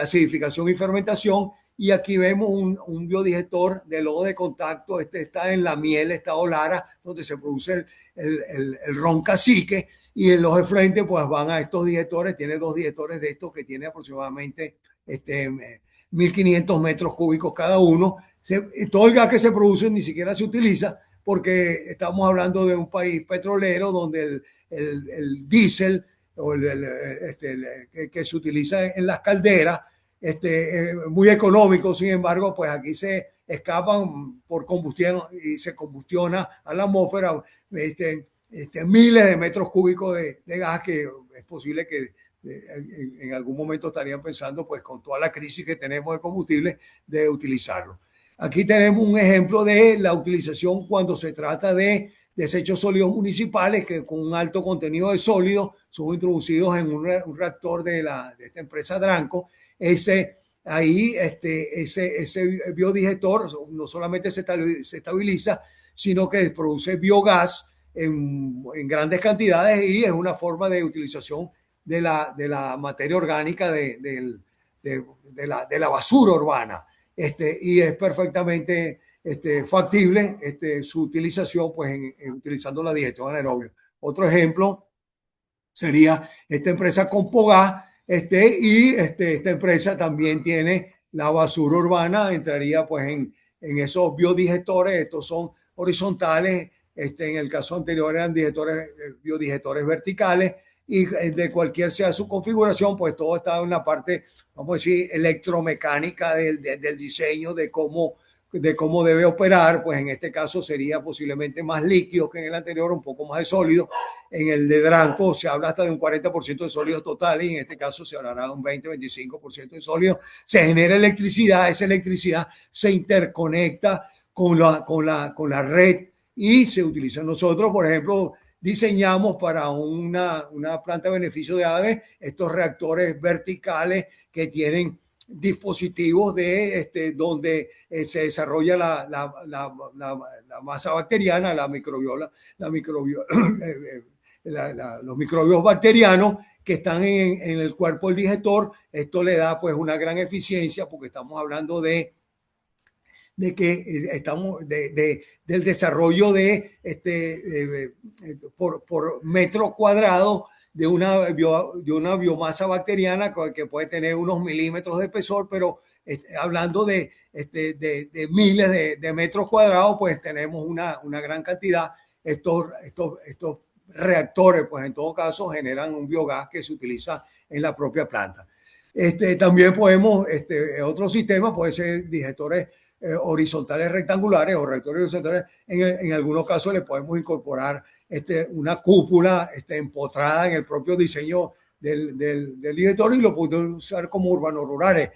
acidificación y fermentación. Y aquí vemos un biodigestor de lodo de contacto. Está en la miel, estado Lara, donde se produce el ron cacique, y en los efluentes pues van a estos digestores. Tiene 2 digestores de estos que tiene aproximadamente 1.500 metros cúbicos cada uno. Todo el gas que se produce ni siquiera se utiliza, porque estamos hablando de un país petrolero donde el diésel o que se utiliza en las calderas, muy económico. Sin embargo, pues aquí se escapan por combustión y se combustiona a la atmósfera miles de metros cúbicos de gas, que es posible que en algún momento estarían pensando, pues con toda la crisis que tenemos de combustible, de utilizarlo. Aquí tenemos un ejemplo de la utilización cuando se trata de desechos sólidos municipales, que con un alto contenido de sólidos son introducidos en un reactor de esta empresa Dranco. Ese biodigestor no solamente se estabiliza, sino que produce biogás en grandes cantidades, y es una forma de utilización de la materia orgánica de la basura urbana, y es perfectamente factible su utilización, pues utilizando la digestión anaerobia. Otro ejemplo sería esta empresa Compogás, y esta empresa también tiene la basura urbana, entraría pues en esos biodigestores. Estos son horizontales, en el caso anterior eran biodigestores verticales, y de cualquier sea su configuración, pues todo está en la parte, vamos a decir, electromecánica del diseño de cómo debe operar. Pues en este caso sería posiblemente más líquido que en el anterior, un poco más de sólido. En el de Dranco se habla hasta de un 40% de sólidos totales, y en este caso se hablará de un 20-25% de sólidos. Se genera electricidad, esa electricidad se interconecta con la red y se utiliza. Nosotros, por ejemplo, diseñamos para una planta de beneficio de aves estos reactores verticales que tienen dispositivos donde se desarrolla la masa bacteriana, los microbios bacterianos que están en el cuerpo del digestor. Esto le da pues una gran eficiencia, porque estamos hablando de que estamos del desarrollo por metro cuadrado de una biomasa bacteriana que puede tener unos milímetros de espesor, pero hablando de miles de metros cuadrados, pues tenemos una gran cantidad. Estos reactores, pues en todo caso, generan un biogás que se utiliza en la propia planta. También podemos, otro sistema puede ser digestores horizontales rectangulares o reactores horizontales. En algunos casos le podemos incorporar una cúpula empotrada en el propio diseño del digestor y lo podemos usar como urbanos rurales.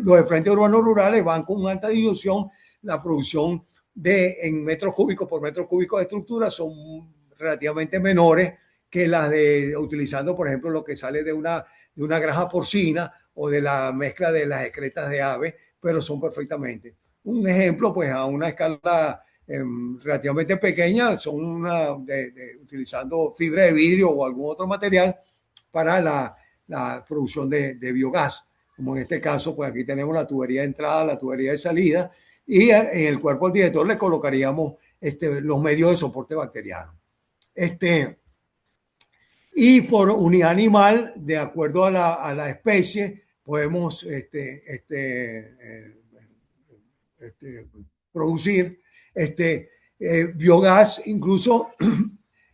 Los de frente urbanos rurales van con una alta dilución. La producción en metros cúbicos por metro cúbico de estructura son relativamente menores que las de utilizando, por ejemplo, lo que sale de una granja porcina o de la mezcla de las excretas de aves, pero son perfectamente. Un ejemplo, pues a una escala relativamente pequeña, son utilizando fibra de vidrio o algún otro material para la producción de biogás. Como en este caso, pues aquí tenemos la tubería de entrada, la tubería de salida, y en el cuerpo del digestor le colocaríamos los medios de soporte bacteriano. Y por unidad animal, de acuerdo a la especie, podemos producir biogás incluso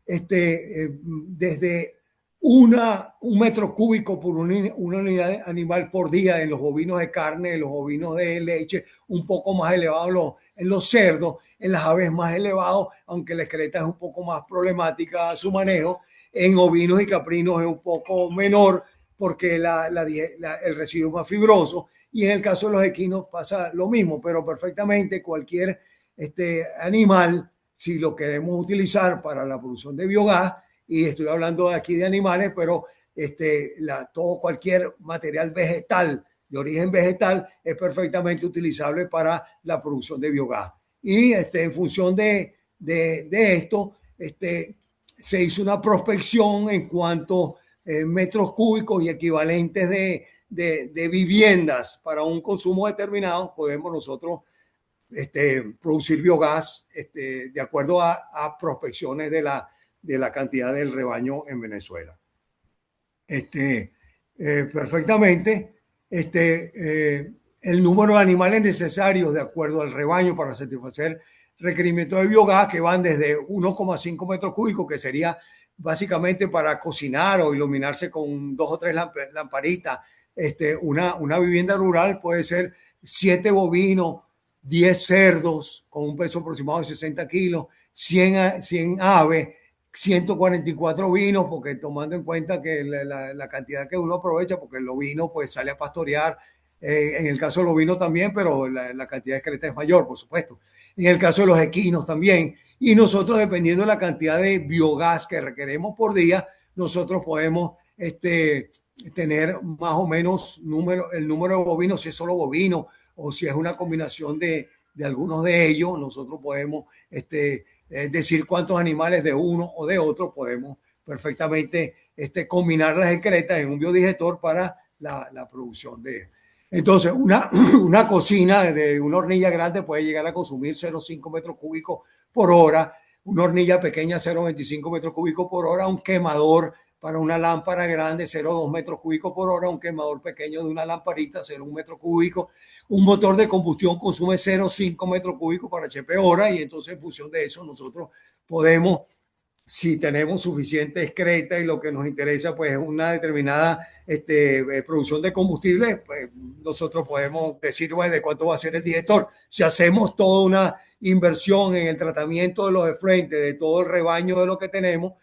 desde un metro cúbico por una unidad animal por día en los bovinos de carne, en los bovinos de leche, un poco más elevado en los cerdos, en las aves más elevado, aunque la excreta es un poco más problemática su manejo. En ovinos y caprinos es un poco menor porque el residuo es más fibroso, y en el caso de los equinos pasa lo mismo, pero perfectamente cualquier animal, si lo queremos utilizar para la producción de biogás, y estoy hablando aquí de animales, pero cualquier material vegetal, de origen vegetal, es perfectamente utilizable para la producción de biogás. Y en función de esto, se hizo una prospección en cuanto a metros cúbicos y equivalentes de viviendas para un consumo determinado. Podemos nosotros producir biogás de acuerdo a prospecciones de la cantidad del rebaño en Venezuela. Perfectamente, el número de animales necesarios de acuerdo al rebaño para satisfacer requerimientos de biogás, que van desde 1,5 metros cúbicos, que sería básicamente para cocinar o iluminarse con 2 o 3 lamparitas. Una vivienda rural puede ser 7 bovinos, 10 cerdos con un peso aproximado de 60 kilos, 100 aves, 144 vinos, porque tomando en cuenta que la cantidad que uno aprovecha, porque el ovino pues sale a pastorear, en el caso de los ovinos también, pero la cantidad de excreta es mayor, por supuesto. En el caso de los equinos también. Y nosotros, dependiendo de la cantidad de biogás que requeremos por día, nosotros podemos tener más o menos el número de bovinos, si es solo bovino o si es una combinación de algunos de ellos. Nosotros podemos decir cuántos animales de uno o de otro podemos perfectamente combinar las excretas en un biodigestor para la producción de. Entonces, una cocina de una hornilla grande puede llegar a consumir 0,5 metros cúbicos por hora, una hornilla pequeña 0,25 metros cúbicos por hora, un quemador para una lámpara grande 0,2 metros cúbicos por hora, un quemador pequeño de una lamparita 0,1 metro cúbico, un motor de combustión consume 0,5 metros cúbicos para HP hora, y entonces en función de eso nosotros podemos, si tenemos suficiente excreta y lo que nos interesa pues es una determinada producción de combustible, pues nosotros podemos decir bueno, de cuánto va a ser el digestor. Si hacemos toda una inversión en el tratamiento de los efluentes, de todo el rebaño de lo que tenemos,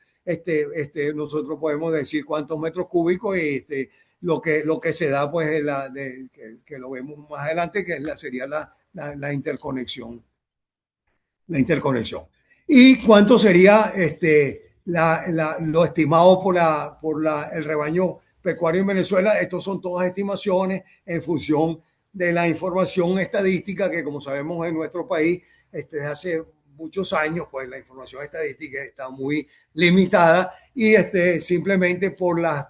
nosotros podemos decir cuántos metros cúbicos y lo que se da pues que lo vemos más adelante, que sería la interconexión. La interconexión. ¿Y cuánto sería lo estimado por el rebaño pecuario en Venezuela? Estos son todas estimaciones en función de la información estadística que, como sabemos, en nuestro país desde hace muchos años, pues la información estadística está muy limitada y simplemente por las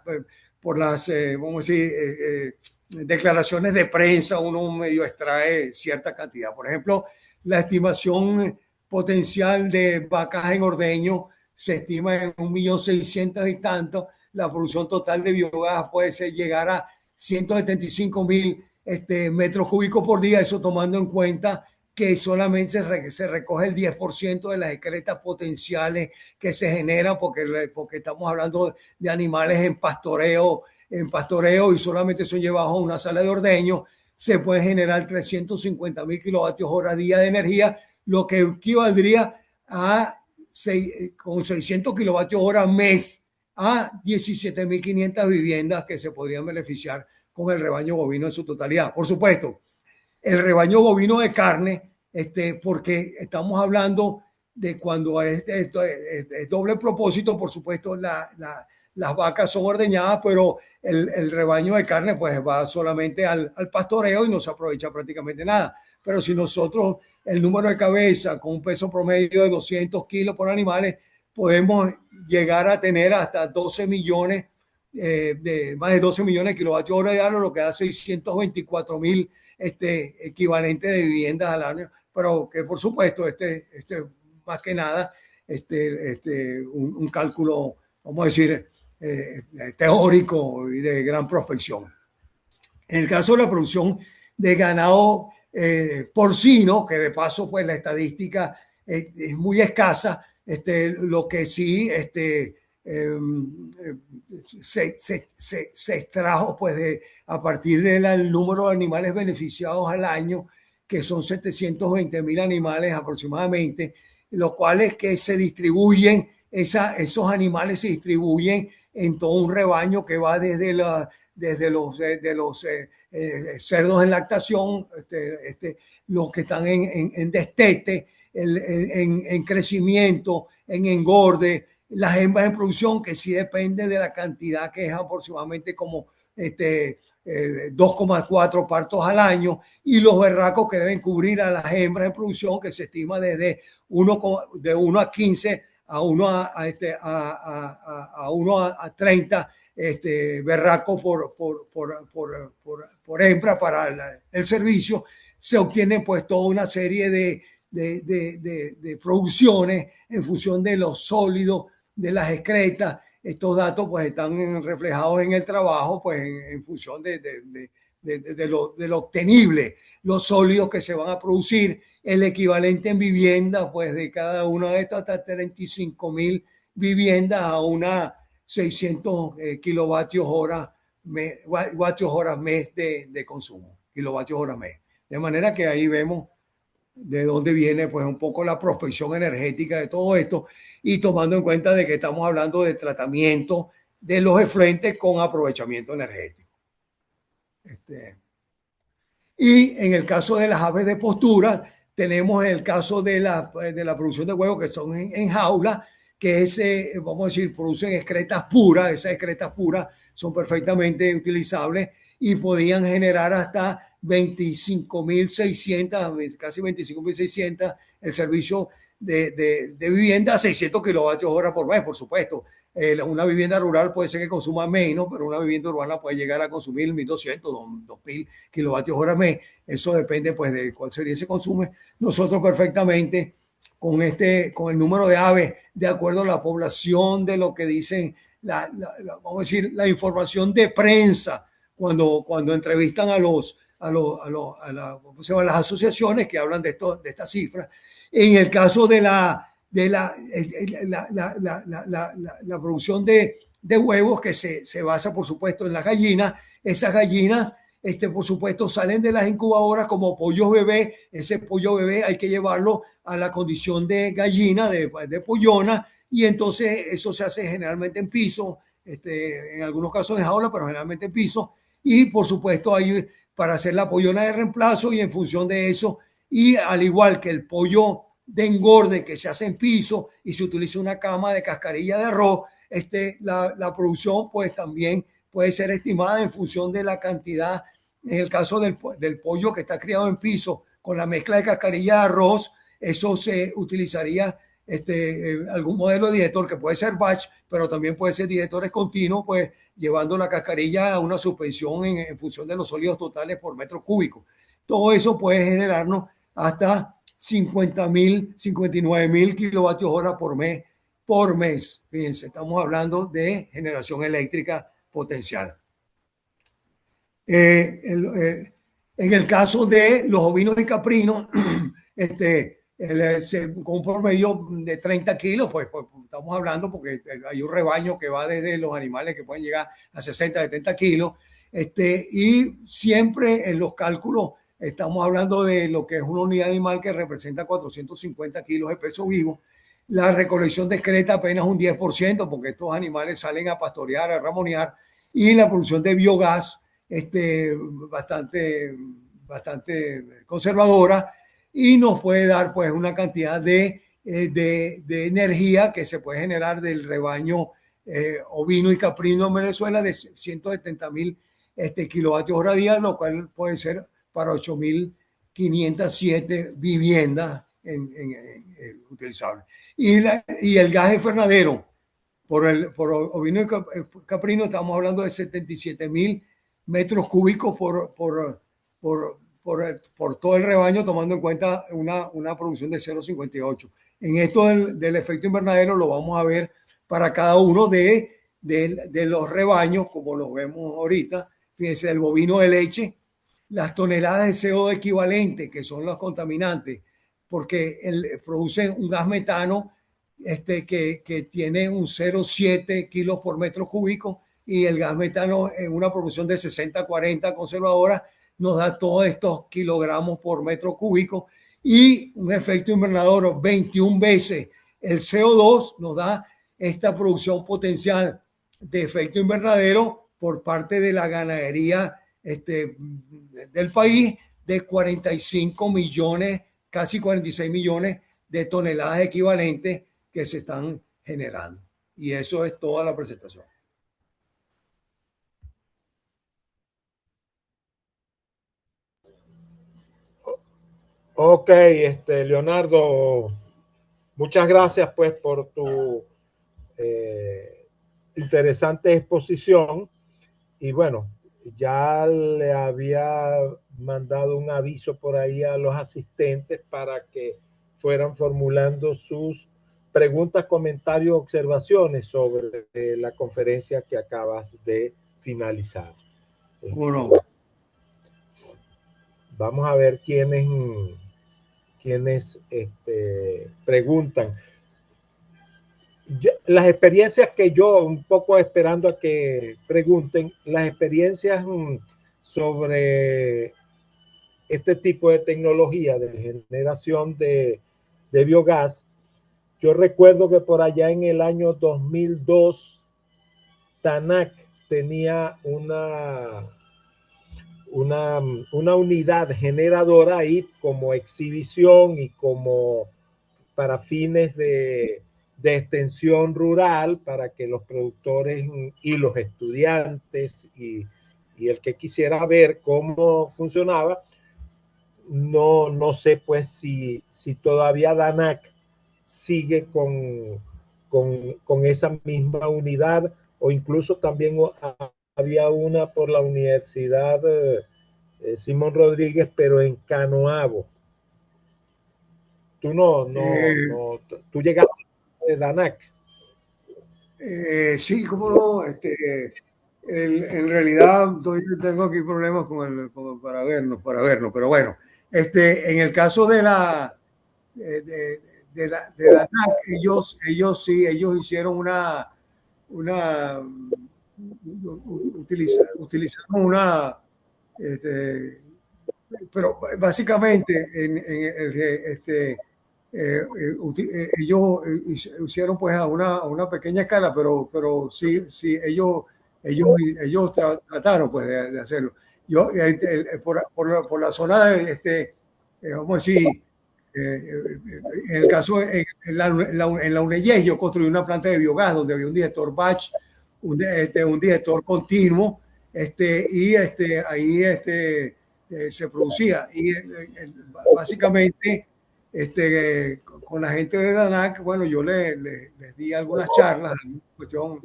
vamos a decir, declaraciones de prensa uno medio extrae cierta cantidad. Por ejemplo, la estimación potencial de vacas en ordeño se estima en 1.600.000 y tanto la producción total de biogás puede llegar a 175.000 metros cúbicos por día, eso tomando en cuenta que solamente se recoge el 10% de las excretas potenciales que se generan, porque estamos hablando de animales en pastoreo y solamente son llevados a una sala de ordeño. Se puede generar 350.000 kilovatios hora día de energía, lo que equivaldría a con 600 kilovatios hora mes a 17.500 viviendas que se podrían beneficiar con el rebaño bovino en su totalidad. Por supuesto, el rebaño bovino de carne, porque estamos hablando de cuando es doble propósito, por supuesto, las vacas son ordeñadas, pero el rebaño de carne pues va solamente al pastoreo y no se aprovecha prácticamente nada. Pero si nosotros el número de cabeza con un peso promedio de 200 kilos por animales, podemos llegar a tener hasta 12 millones, más de 12 millones de kilovatios hora diarios, lo que da 624.000 equivalentes de viviendas al año, pero que por supuesto más que nada un cálculo, vamos a decir, teórico y de gran prospección. En el caso de la producción de ganado porcino, que de paso pues la estadística es muy escasa, lo que sí se extrajo pues a partir del número de animales beneficiados al año, que son 720.000 animales aproximadamente, los cuales que se distribuyen, esos animales se distribuyen en todo un rebaño que va desde los cerdos en lactación, los que están en destete, en crecimiento, en engorde, las hembras en producción, que sí depende de la cantidad, que es aproximadamente como 2,4 partos al año, y los berracos que deben cubrir a las hembras en producción, que se estima desde 1 a 15 a 1 a 30 berracos por hembra para el servicio. Se obtiene pues toda una serie de producciones en función de los sólidos, de las excretas. Estos datos pues están reflejados en el trabajo pues en función de lo obtenible, los sólidos que se van a producir, el equivalente en vivienda pues de cada una de estas, hasta 35.000 viviendas a una 600 kilovatios hora mes de consumo, kilovatios hora mes. De manera que ahí vemos de dónde viene pues un poco la prospección energética de todo esto, y tomando en cuenta de que estamos hablando de tratamiento de los efluentes con aprovechamiento energético. Y en el caso de las aves de postura, tenemos el caso de la producción de huevos que son en jaula, que vamos a decir, producen excretas puras. Esas excretas puras son perfectamente utilizables y podían generar hasta 25.600, casi 25.600 el servicio de vivienda a 600 kilovatios hora por mes, por supuesto. Una vivienda rural puede ser que consuma menos, pero una vivienda urbana puede llegar a consumir 1.200, 2.000 kilovatios hora mes. Eso depende pues de cuál sería ese consumo. Nosotros perfectamente con el número de aves, de acuerdo a la población, de lo que dicen, vamos a decir, la información de prensa, cuando entrevistan a las asociaciones que hablan de estas cifras. En el caso de la producción de huevos, que se basa, por supuesto, en las gallinas. Esas gallinas, por supuesto, salen de las incubadoras como pollos bebé. Ese pollo bebé hay que llevarlo a la condición de gallina, de pollona, y entonces eso se hace generalmente en piso, en algunos casos en jaula, pero generalmente en piso. Y, por supuesto, hay para hacer la pollona de reemplazo, y en función de eso, y al igual que el pollo de engorde que se hace en piso y se utiliza una cama de cascarilla de arroz, la producción pues también puede ser estimada en función de la cantidad. En el caso del pollo que está criado en piso con la mezcla de cascarilla de arroz, eso se utilizaría algún modelo de digestor que puede ser batch, pero también puede ser digestores continuos, pues llevando la cascarilla a una suspensión en función de los sólidos totales por metro cúbico. Todo eso puede generarnos hasta 59.000 kilovatios hora por mes por mes. Fíjense, estamos hablando de generación eléctrica potencial. En el caso de los ovinos y caprinos, con un promedio de 30 kilos, pues estamos hablando porque hay un rebaño que va desde los animales que pueden llegar a 60, 70 kilos, y siempre en los cálculos estamos hablando de lo que es una unidad animal que representa 450 kilos de peso vivo. La recolección discreta apenas un 10%, porque estos animales salen a pastorear, a ramonear, y la producción de biogás bastante conservadora, y nos puede dar pues una cantidad de energía que se puede generar del rebaño ovino y caprino en Venezuela de 170.000 kilovatios hora día, lo cual puede ser para 8.507 viviendas utilizables. Y el gas invernadero por ovino y caprino estamos hablando de 77.000 metros cúbicos por todo el rebaño, tomando en cuenta una producción de 0,58. En esto del efecto invernadero lo vamos a ver para cada uno de los rebaños, como lo vemos ahorita. Fíjense, el bovino de leche, las toneladas de CO2 equivalente, que son los contaminantes, porque producen un gas metano que tiene un 0,7 kilos por metro cúbico, y el gas metano en una proporción de 60-40 conservadora nos da todos estos kilogramos por metro cúbico, y un efecto invernadero 21 veces el CO2 nos da esta producción potencial de efecto invernadero por parte de la ganadería del país, de 45 millones, casi 46 millones de toneladas equivalentes que se están generando. Y eso es toda la presentación. Ok, Leonardo, muchas gracias pues por tu interesante exposición. Y bueno, ya le había mandado un aviso por ahí a los asistentes para que fueran formulando sus preguntas, comentarios, observaciones sobre la conferencia que acabas de finalizar. Bueno, vamos a ver quiénes preguntan. Las experiencias que yo, un poco esperando a que pregunten, las experiencias sobre este tipo de tecnología de generación de biogás, yo recuerdo que por allá en el año 2002, TANAC tenía una unidad generadora ahí como exhibición y como para fines de extensión rural, para que los productores y los estudiantes y el que quisiera ver cómo funcionaba. No sé pues si todavía DANAC sigue con esa misma unidad, o incluso también había una por la Universidad Simón Rodríguez, pero en Canoabo. Tú llegaste de DANAC. Sí, cómo no. En realidad tengo aquí problemas para vernos, pero bueno, en el caso de la DANAC, ellos hicieron utilizaron pero básicamente ellos hicieron pues a una pequeña escala, pero sí ellos trataron pues de hacerlo. Yo por la zona de vamos a decir, en el caso en la UNEYES, yo construí una planta de biogás donde había un digestor batch, un digestor continuo, y ahí se producía, y básicamente con la gente de DANAC, bueno, yo les di algunas charlas, cuestión,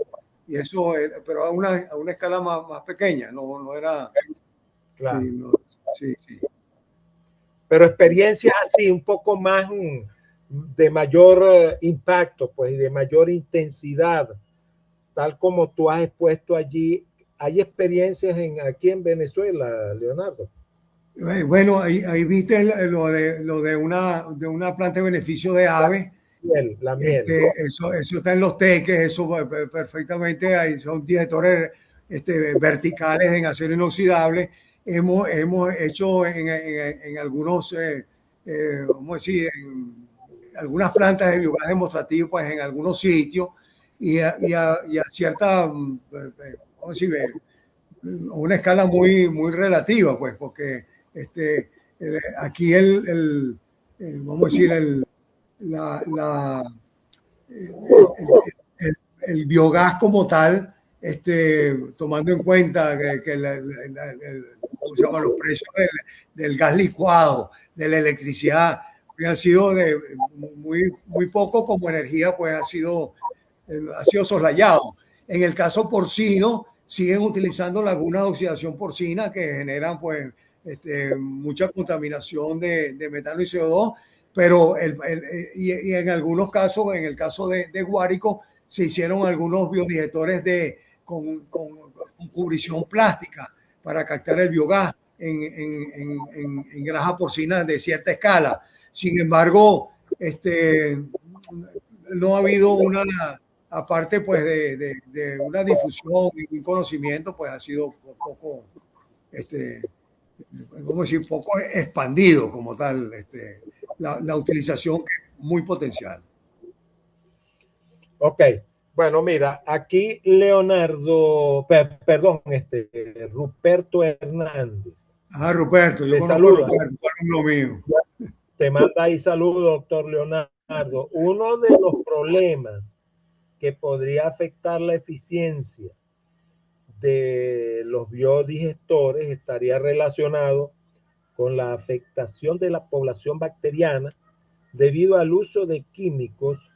y eso, pero a una escala más pequeña, no era... Claro. Sí, sí. Pero experiencias así un poco más de mayor impacto, pues, y de mayor intensidad, tal como tú has expuesto allí. ¿Hay experiencias aquí en Venezuela, Leonardo? Bueno, ahí viste lo de una planta de beneficio de aves. La miel. Eso está en los teques, eso perfectamente, ahí son digestores verticales en acero inoxidable. Hemos hecho en algunos, vamos a decir, en algunas plantas de biogás demostrativo, pues en algunos sitios, y a cierta, vamos a decir, una escala muy relativa, pues, porque aquí vamos a decir, el biogás como tal, tomando en cuenta ¿cómo se llama? Los precios del gas licuado, de la electricidad, que han sido muy poco como energía, pues ha sido soslayado. En el caso porcino, siguen utilizando lagunas de oxidación porcina que generan pues mucha contaminación de metano y CO2, pero y en algunos casos, en el caso de Guárico, se hicieron algunos biodigestores con cubrición plástica para captar el biogás en granja porcina de cierta escala. Sin embargo, no ha habido una, aparte pues de una difusión y un conocimiento, pues ha sido un poco, vamos a decir, poco expandido como tal, la utilización, que es muy potencial. Ok, bueno, mira, aquí Leonardo, perdón, Ruperto Hernández. Ah, Ruperto, yo conozco a Ruperto, alumno mío. Te manda ahí saludos, doctor Leonardo. Uno de los problemas que podría afectar la eficiencia de los biodigestores estaría relacionado con la afectación de la población bacteriana debido al uso de químicos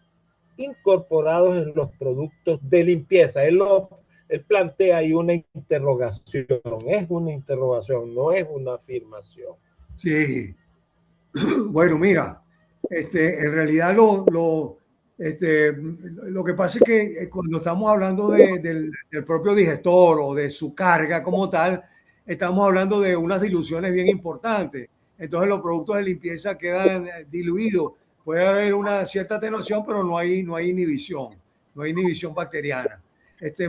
incorporados en los productos de limpieza. Él plantea ahí una interrogación, es una interrogación, no es una afirmación. Sí, bueno, mira, en realidad lo que pasa es que cuando estamos hablando del propio digestor o de su carga como tal, estamos hablando de unas diluciones bien importantes. Entonces los productos de limpieza quedan diluidos. Puede haber una cierta atenuación, pero no hay inhibición bacteriana.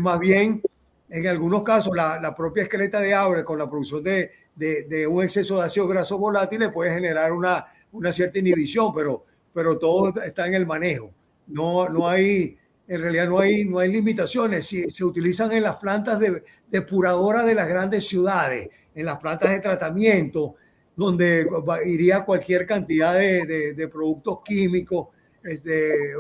Más bien, en algunos casos, la propia excreta de ave con la producción de un exceso de ácidos grasos volátiles puede generar una cierta inhibición, pero todo está en el manejo. No hay, en realidad no hay limitaciones. Si se utilizan en las plantas depuradoras de las grandes ciudades, en las plantas de tratamiento, donde iría cualquier cantidad de productos químicos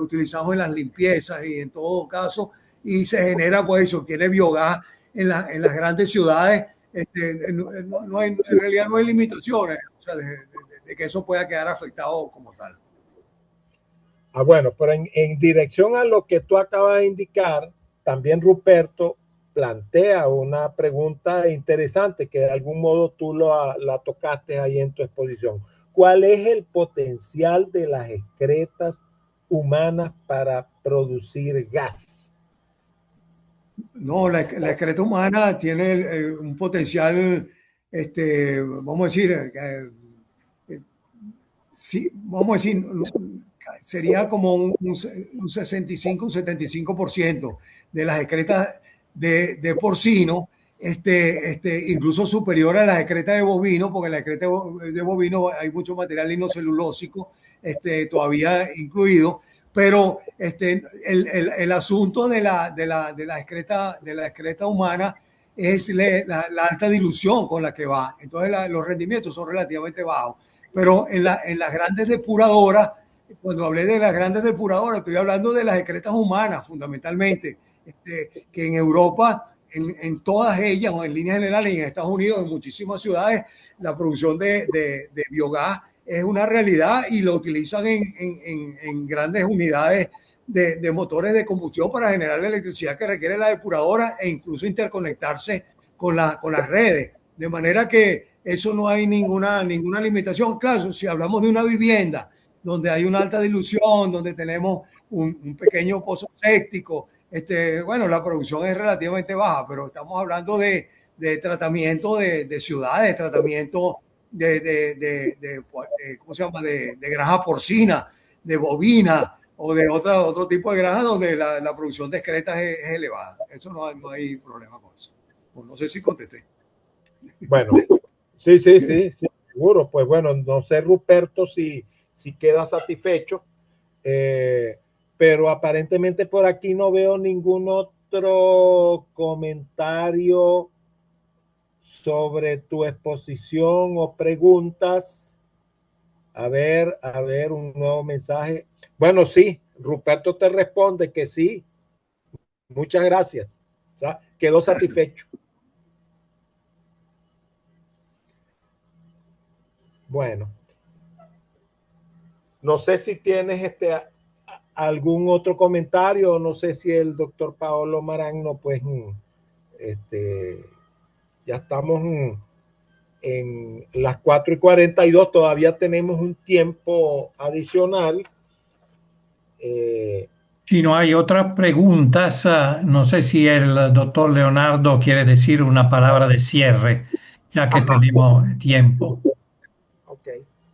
utilizados en las limpiezas y en todo caso, y se genera, pues eso, tiene biogás en las grandes ciudades. En realidad no hay limitaciones, o sea, de que eso pueda quedar afectado como tal. Bueno, pero en dirección a lo que tú acabas de indicar, también Ruperto plantea una pregunta interesante que de algún modo tú la tocaste ahí en tu exposición. ¿Cuál es el potencial de las excretas humanas para producir gas? No, la excreta humana tiene un potencial, vamos a decir, sí, vamos a decir, sería como un 65, un 75% de las excretas de porcino, incluso superior a las excretas de bovino, porque en la excreta de bovino hay mucho material linocelulósico todavía incluido, pero el asunto de la excreta humana es la alta dilución con la que va. Entonces los rendimientos son relativamente bajos. Pero en las grandes depuradoras, cuando hablé de las grandes depuradoras, estoy hablando de las excretas humanas, fundamentalmente, que en Europa, en todas ellas, o en líneas generales, y en Estados Unidos, en muchísimas ciudades, la producción de biogás es una realidad y lo utilizan en grandes unidades de motores de combustión para generar la electricidad que requiere la depuradora e incluso interconectarse con las redes. De manera que eso no hay ninguna limitación. Claro, si hablamos de una vivienda donde hay una alta dilución, donde tenemos un pequeño pozo séptico. Bueno, la producción es relativamente baja, pero estamos hablando de tratamiento de ciudades, tratamiento ¿cómo se llama? De granja porcina, de bovina o de otro tipo de granja donde la producción de excretas es elevada. Eso no hay problema con eso. Pues no sé si contesté. Bueno, sí, seguro. Pues bueno, no sé, Ruperto, si queda satisfecho, pero aparentemente por aquí no veo ningún otro comentario sobre tu exposición o preguntas. A ver, un nuevo mensaje. Bueno, sí, Ruperto te responde que sí. Muchas gracias. O sea, quedó satisfecho. Bueno, no sé si tienes algún otro comentario, no sé si el doctor Paolo Maragno, pues, ya estamos en las 4:42, todavía tenemos un tiempo adicional. Si no hay otras preguntas, no sé si el doctor Leonardo quiere decir una palabra de cierre, ya que tenemos tiempo. Ok,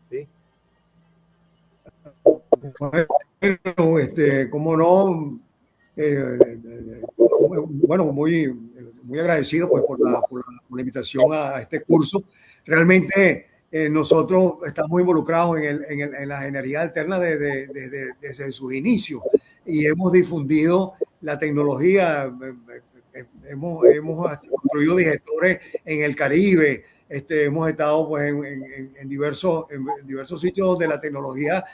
sí. Bueno, como no, bueno, muy agradecido pues por la invitación a este curso. Realmente nosotros estamos involucrados en las energías alternas desde sus inicios y hemos difundido la tecnología, hemos hasta construido digestores en el Caribe. Hemos estado pues en diversos sitios donde la tecnología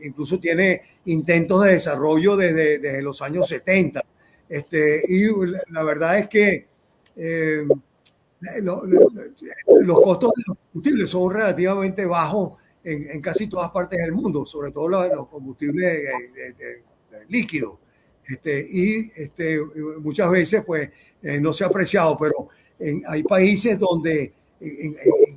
incluso tiene intentos de desarrollo desde los años 70. Y la verdad es que los costos de los combustibles son relativamente bajos en casi todas partes del mundo, sobre todo los combustibles líquidos. Muchas veces pues no se ha apreciado, pero hay países donde,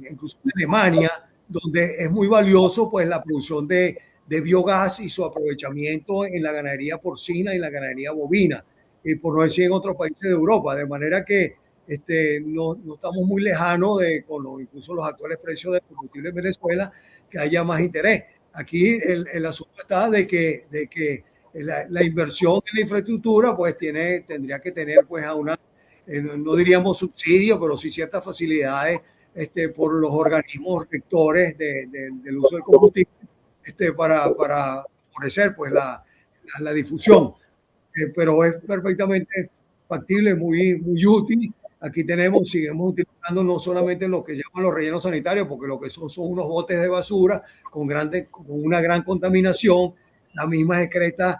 incluso en Alemania, donde es muy valioso pues la producción de biogás y su aprovechamiento en la ganadería porcina y la ganadería bovina, y por no decir en otros países de Europa, de manera que no estamos muy lejanos incluso los actuales precios del combustible en Venezuela, que haya más interés. Aquí el asunto está de que la inversión en la infraestructura pues tendría que tener pues no diríamos subsidio, pero sí ciertas facilidades por los organismos rectores del uso del combustible para favorecer pues la difusión. Pero es perfectamente factible, muy útil. Aquí seguimos utilizando no solamente lo que llaman los rellenos sanitarios, porque lo que son unos botes de basura con una gran contaminación. Las mismas excretas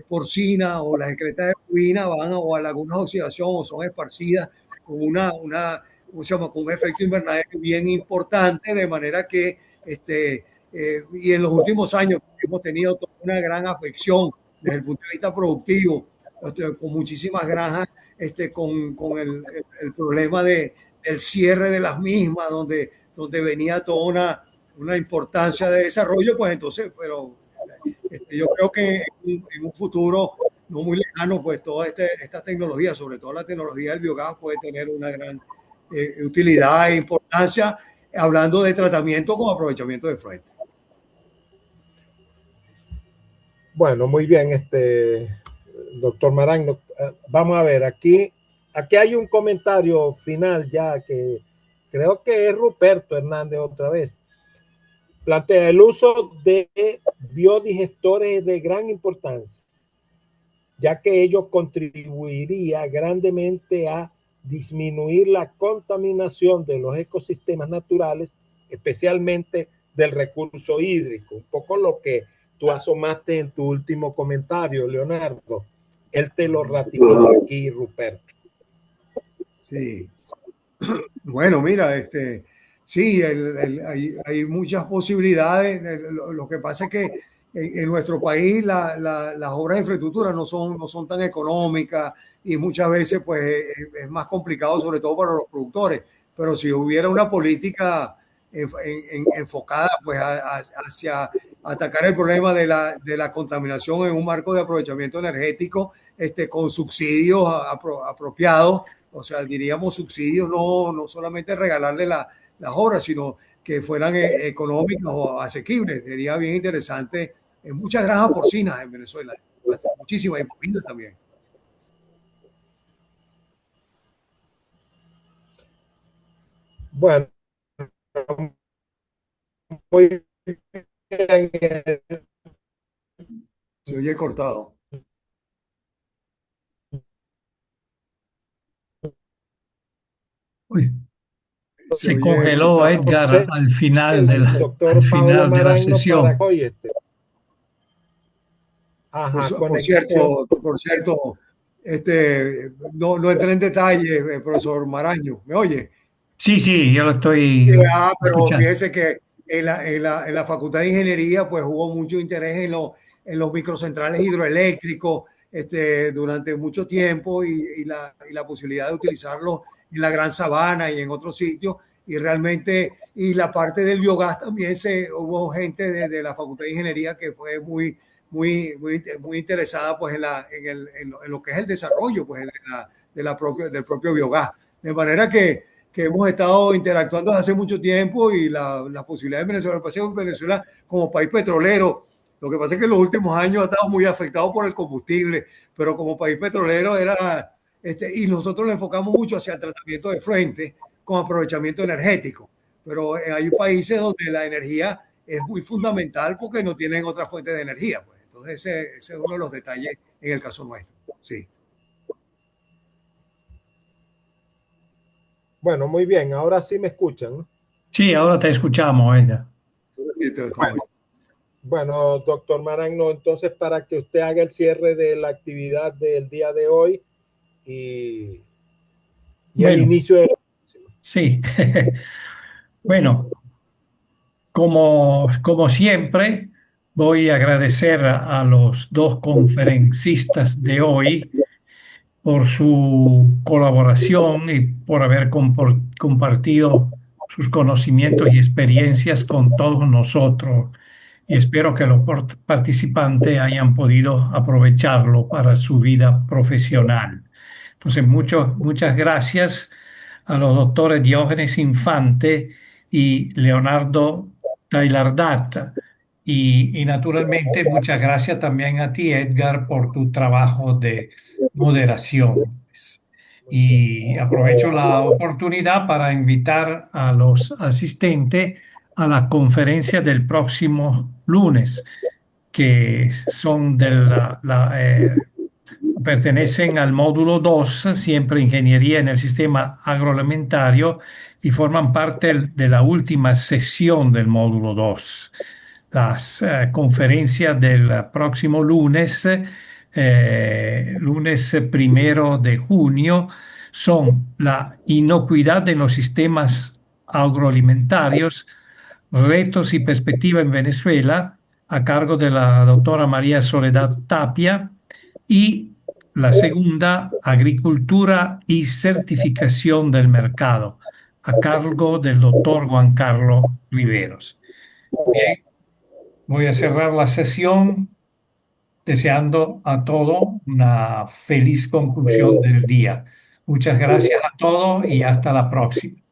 porcinas o las excretas de bovina van a lagunas de oxidación o son esparcidas con ¿cómo se llama? Con un efecto invernadero bien importante, de manera que y en los últimos años hemos tenido toda una gran afección desde el punto de vista productivo, con muchísimas granjas, con el problema del cierre de las mismas, donde venía toda una importancia de desarrollo, pues entonces, pero yo creo que en un futuro no muy lejano, pues toda esta tecnología, sobre todo la tecnología del biogás, puede tener una gran utilidad e importancia, hablando de tratamiento con aprovechamiento de fuente. Bueno, muy bien, doctor Maragno. Vamos a ver, aquí hay un comentario final ya que creo que es Ruperto Hernández otra vez. Plantea: el uso de biodigestores de gran importancia, ya que ello contribuiría grandemente a disminuir la contaminación de los ecosistemas naturales, especialmente del recurso hídrico. Un poco lo que tú asomaste en tu último comentario, Leonardo. Él te lo ratifica aquí, Ruperto. Sí. Bueno, mira, sí, hay muchas posibilidades. Lo que pasa es que en nuestro país las obras de infraestructura no son tan económicas y muchas veces pues es más complicado, sobre todo para los productores. Pero si hubiera una política enfocada pues hacia atacar el problema de la contaminación en un marco de aprovechamiento energético con subsidios apropiados, o sea, diríamos subsidios, no solamente regalarle las obras, sino que fueran económicas o asequibles. Sería bien interesante en muchas granjas porcinas en Venezuela, muchísimas, y bovinas también. Bueno, muy bien. Se oye cortado. Uy, Se se oye congeló cortado. Edgar al final El al doctor Paulo final de la Maragno para sesión. hoy. Ajá, Por conexión. cierto, no entré en detalle, profesor Maraño. ¿Me oye? Sí, sí, yo lo estoy Pero escuchando. fíjese que en la Facultad de Ingeniería pues hubo mucho interés en los microcentrales hidroeléctricos durante mucho tiempo y la posibilidad de utilizarlos en la Gran Sabana y en otros sitios. Y realmente, y la parte del biogás también hubo gente de la Facultad de Ingeniería que fue muy interesada pues en lo que es el desarrollo pues del propio biogás. De manera que hemos estado interactuando desde hace mucho tiempo y la posibilidad de Venezuela, Venezuela como país petrolero, lo que pasa es que en los últimos años ha estado muy afectado por el combustible, pero como país petrolero era, y nosotros lo enfocamos mucho hacia el tratamiento de efluentes con aprovechamiento energético, pero hay países donde la energía es muy fundamental porque no tienen otra fuente de energía, pues. Entonces ese es uno de los detalles en el caso nuestro, sí. Bueno, muy bien, ahora sí me escuchan, ¿no? Sí, ahora te escuchamos, Edgar. Bueno, doctor Maragno, entonces para que usted haga el cierre de la actividad del día de hoy y el Bueno, inicio de... sí. Bueno, como siempre, voy a agradecer a los dos conferencistas de hoy por su colaboración y por haber compartido sus conocimientos y experiencias con todos nosotros. Y espero que los participantes hayan podido aprovecharlo para su vida profesional. Entonces, muchas gracias a los doctores Diógenes Infante y Leonardo Tailardat. Y naturalmente, muchas gracias también a ti, Edgar, por tu trabajo de moderación. Y aprovecho la oportunidad para invitar a los asistentes a la conferencia del próximo lunes, que son pertenecen al módulo 2, siempre ingeniería en el sistema agroalimentario, y forman parte de la última sesión del módulo 2. Las conferencias del próximo lunes, lunes 1 de junio, son la inocuidad en los sistemas agroalimentarios, retos y perspectiva en Venezuela, a cargo de la doctora María Soledad Tapia, y la segunda, agricultura y certificación del mercado, a cargo del doctor Juan Carlos Riveros. Bien, voy a cerrar la sesión deseando a todos una feliz conclusión del día. Muchas gracias a todos y hasta la próxima.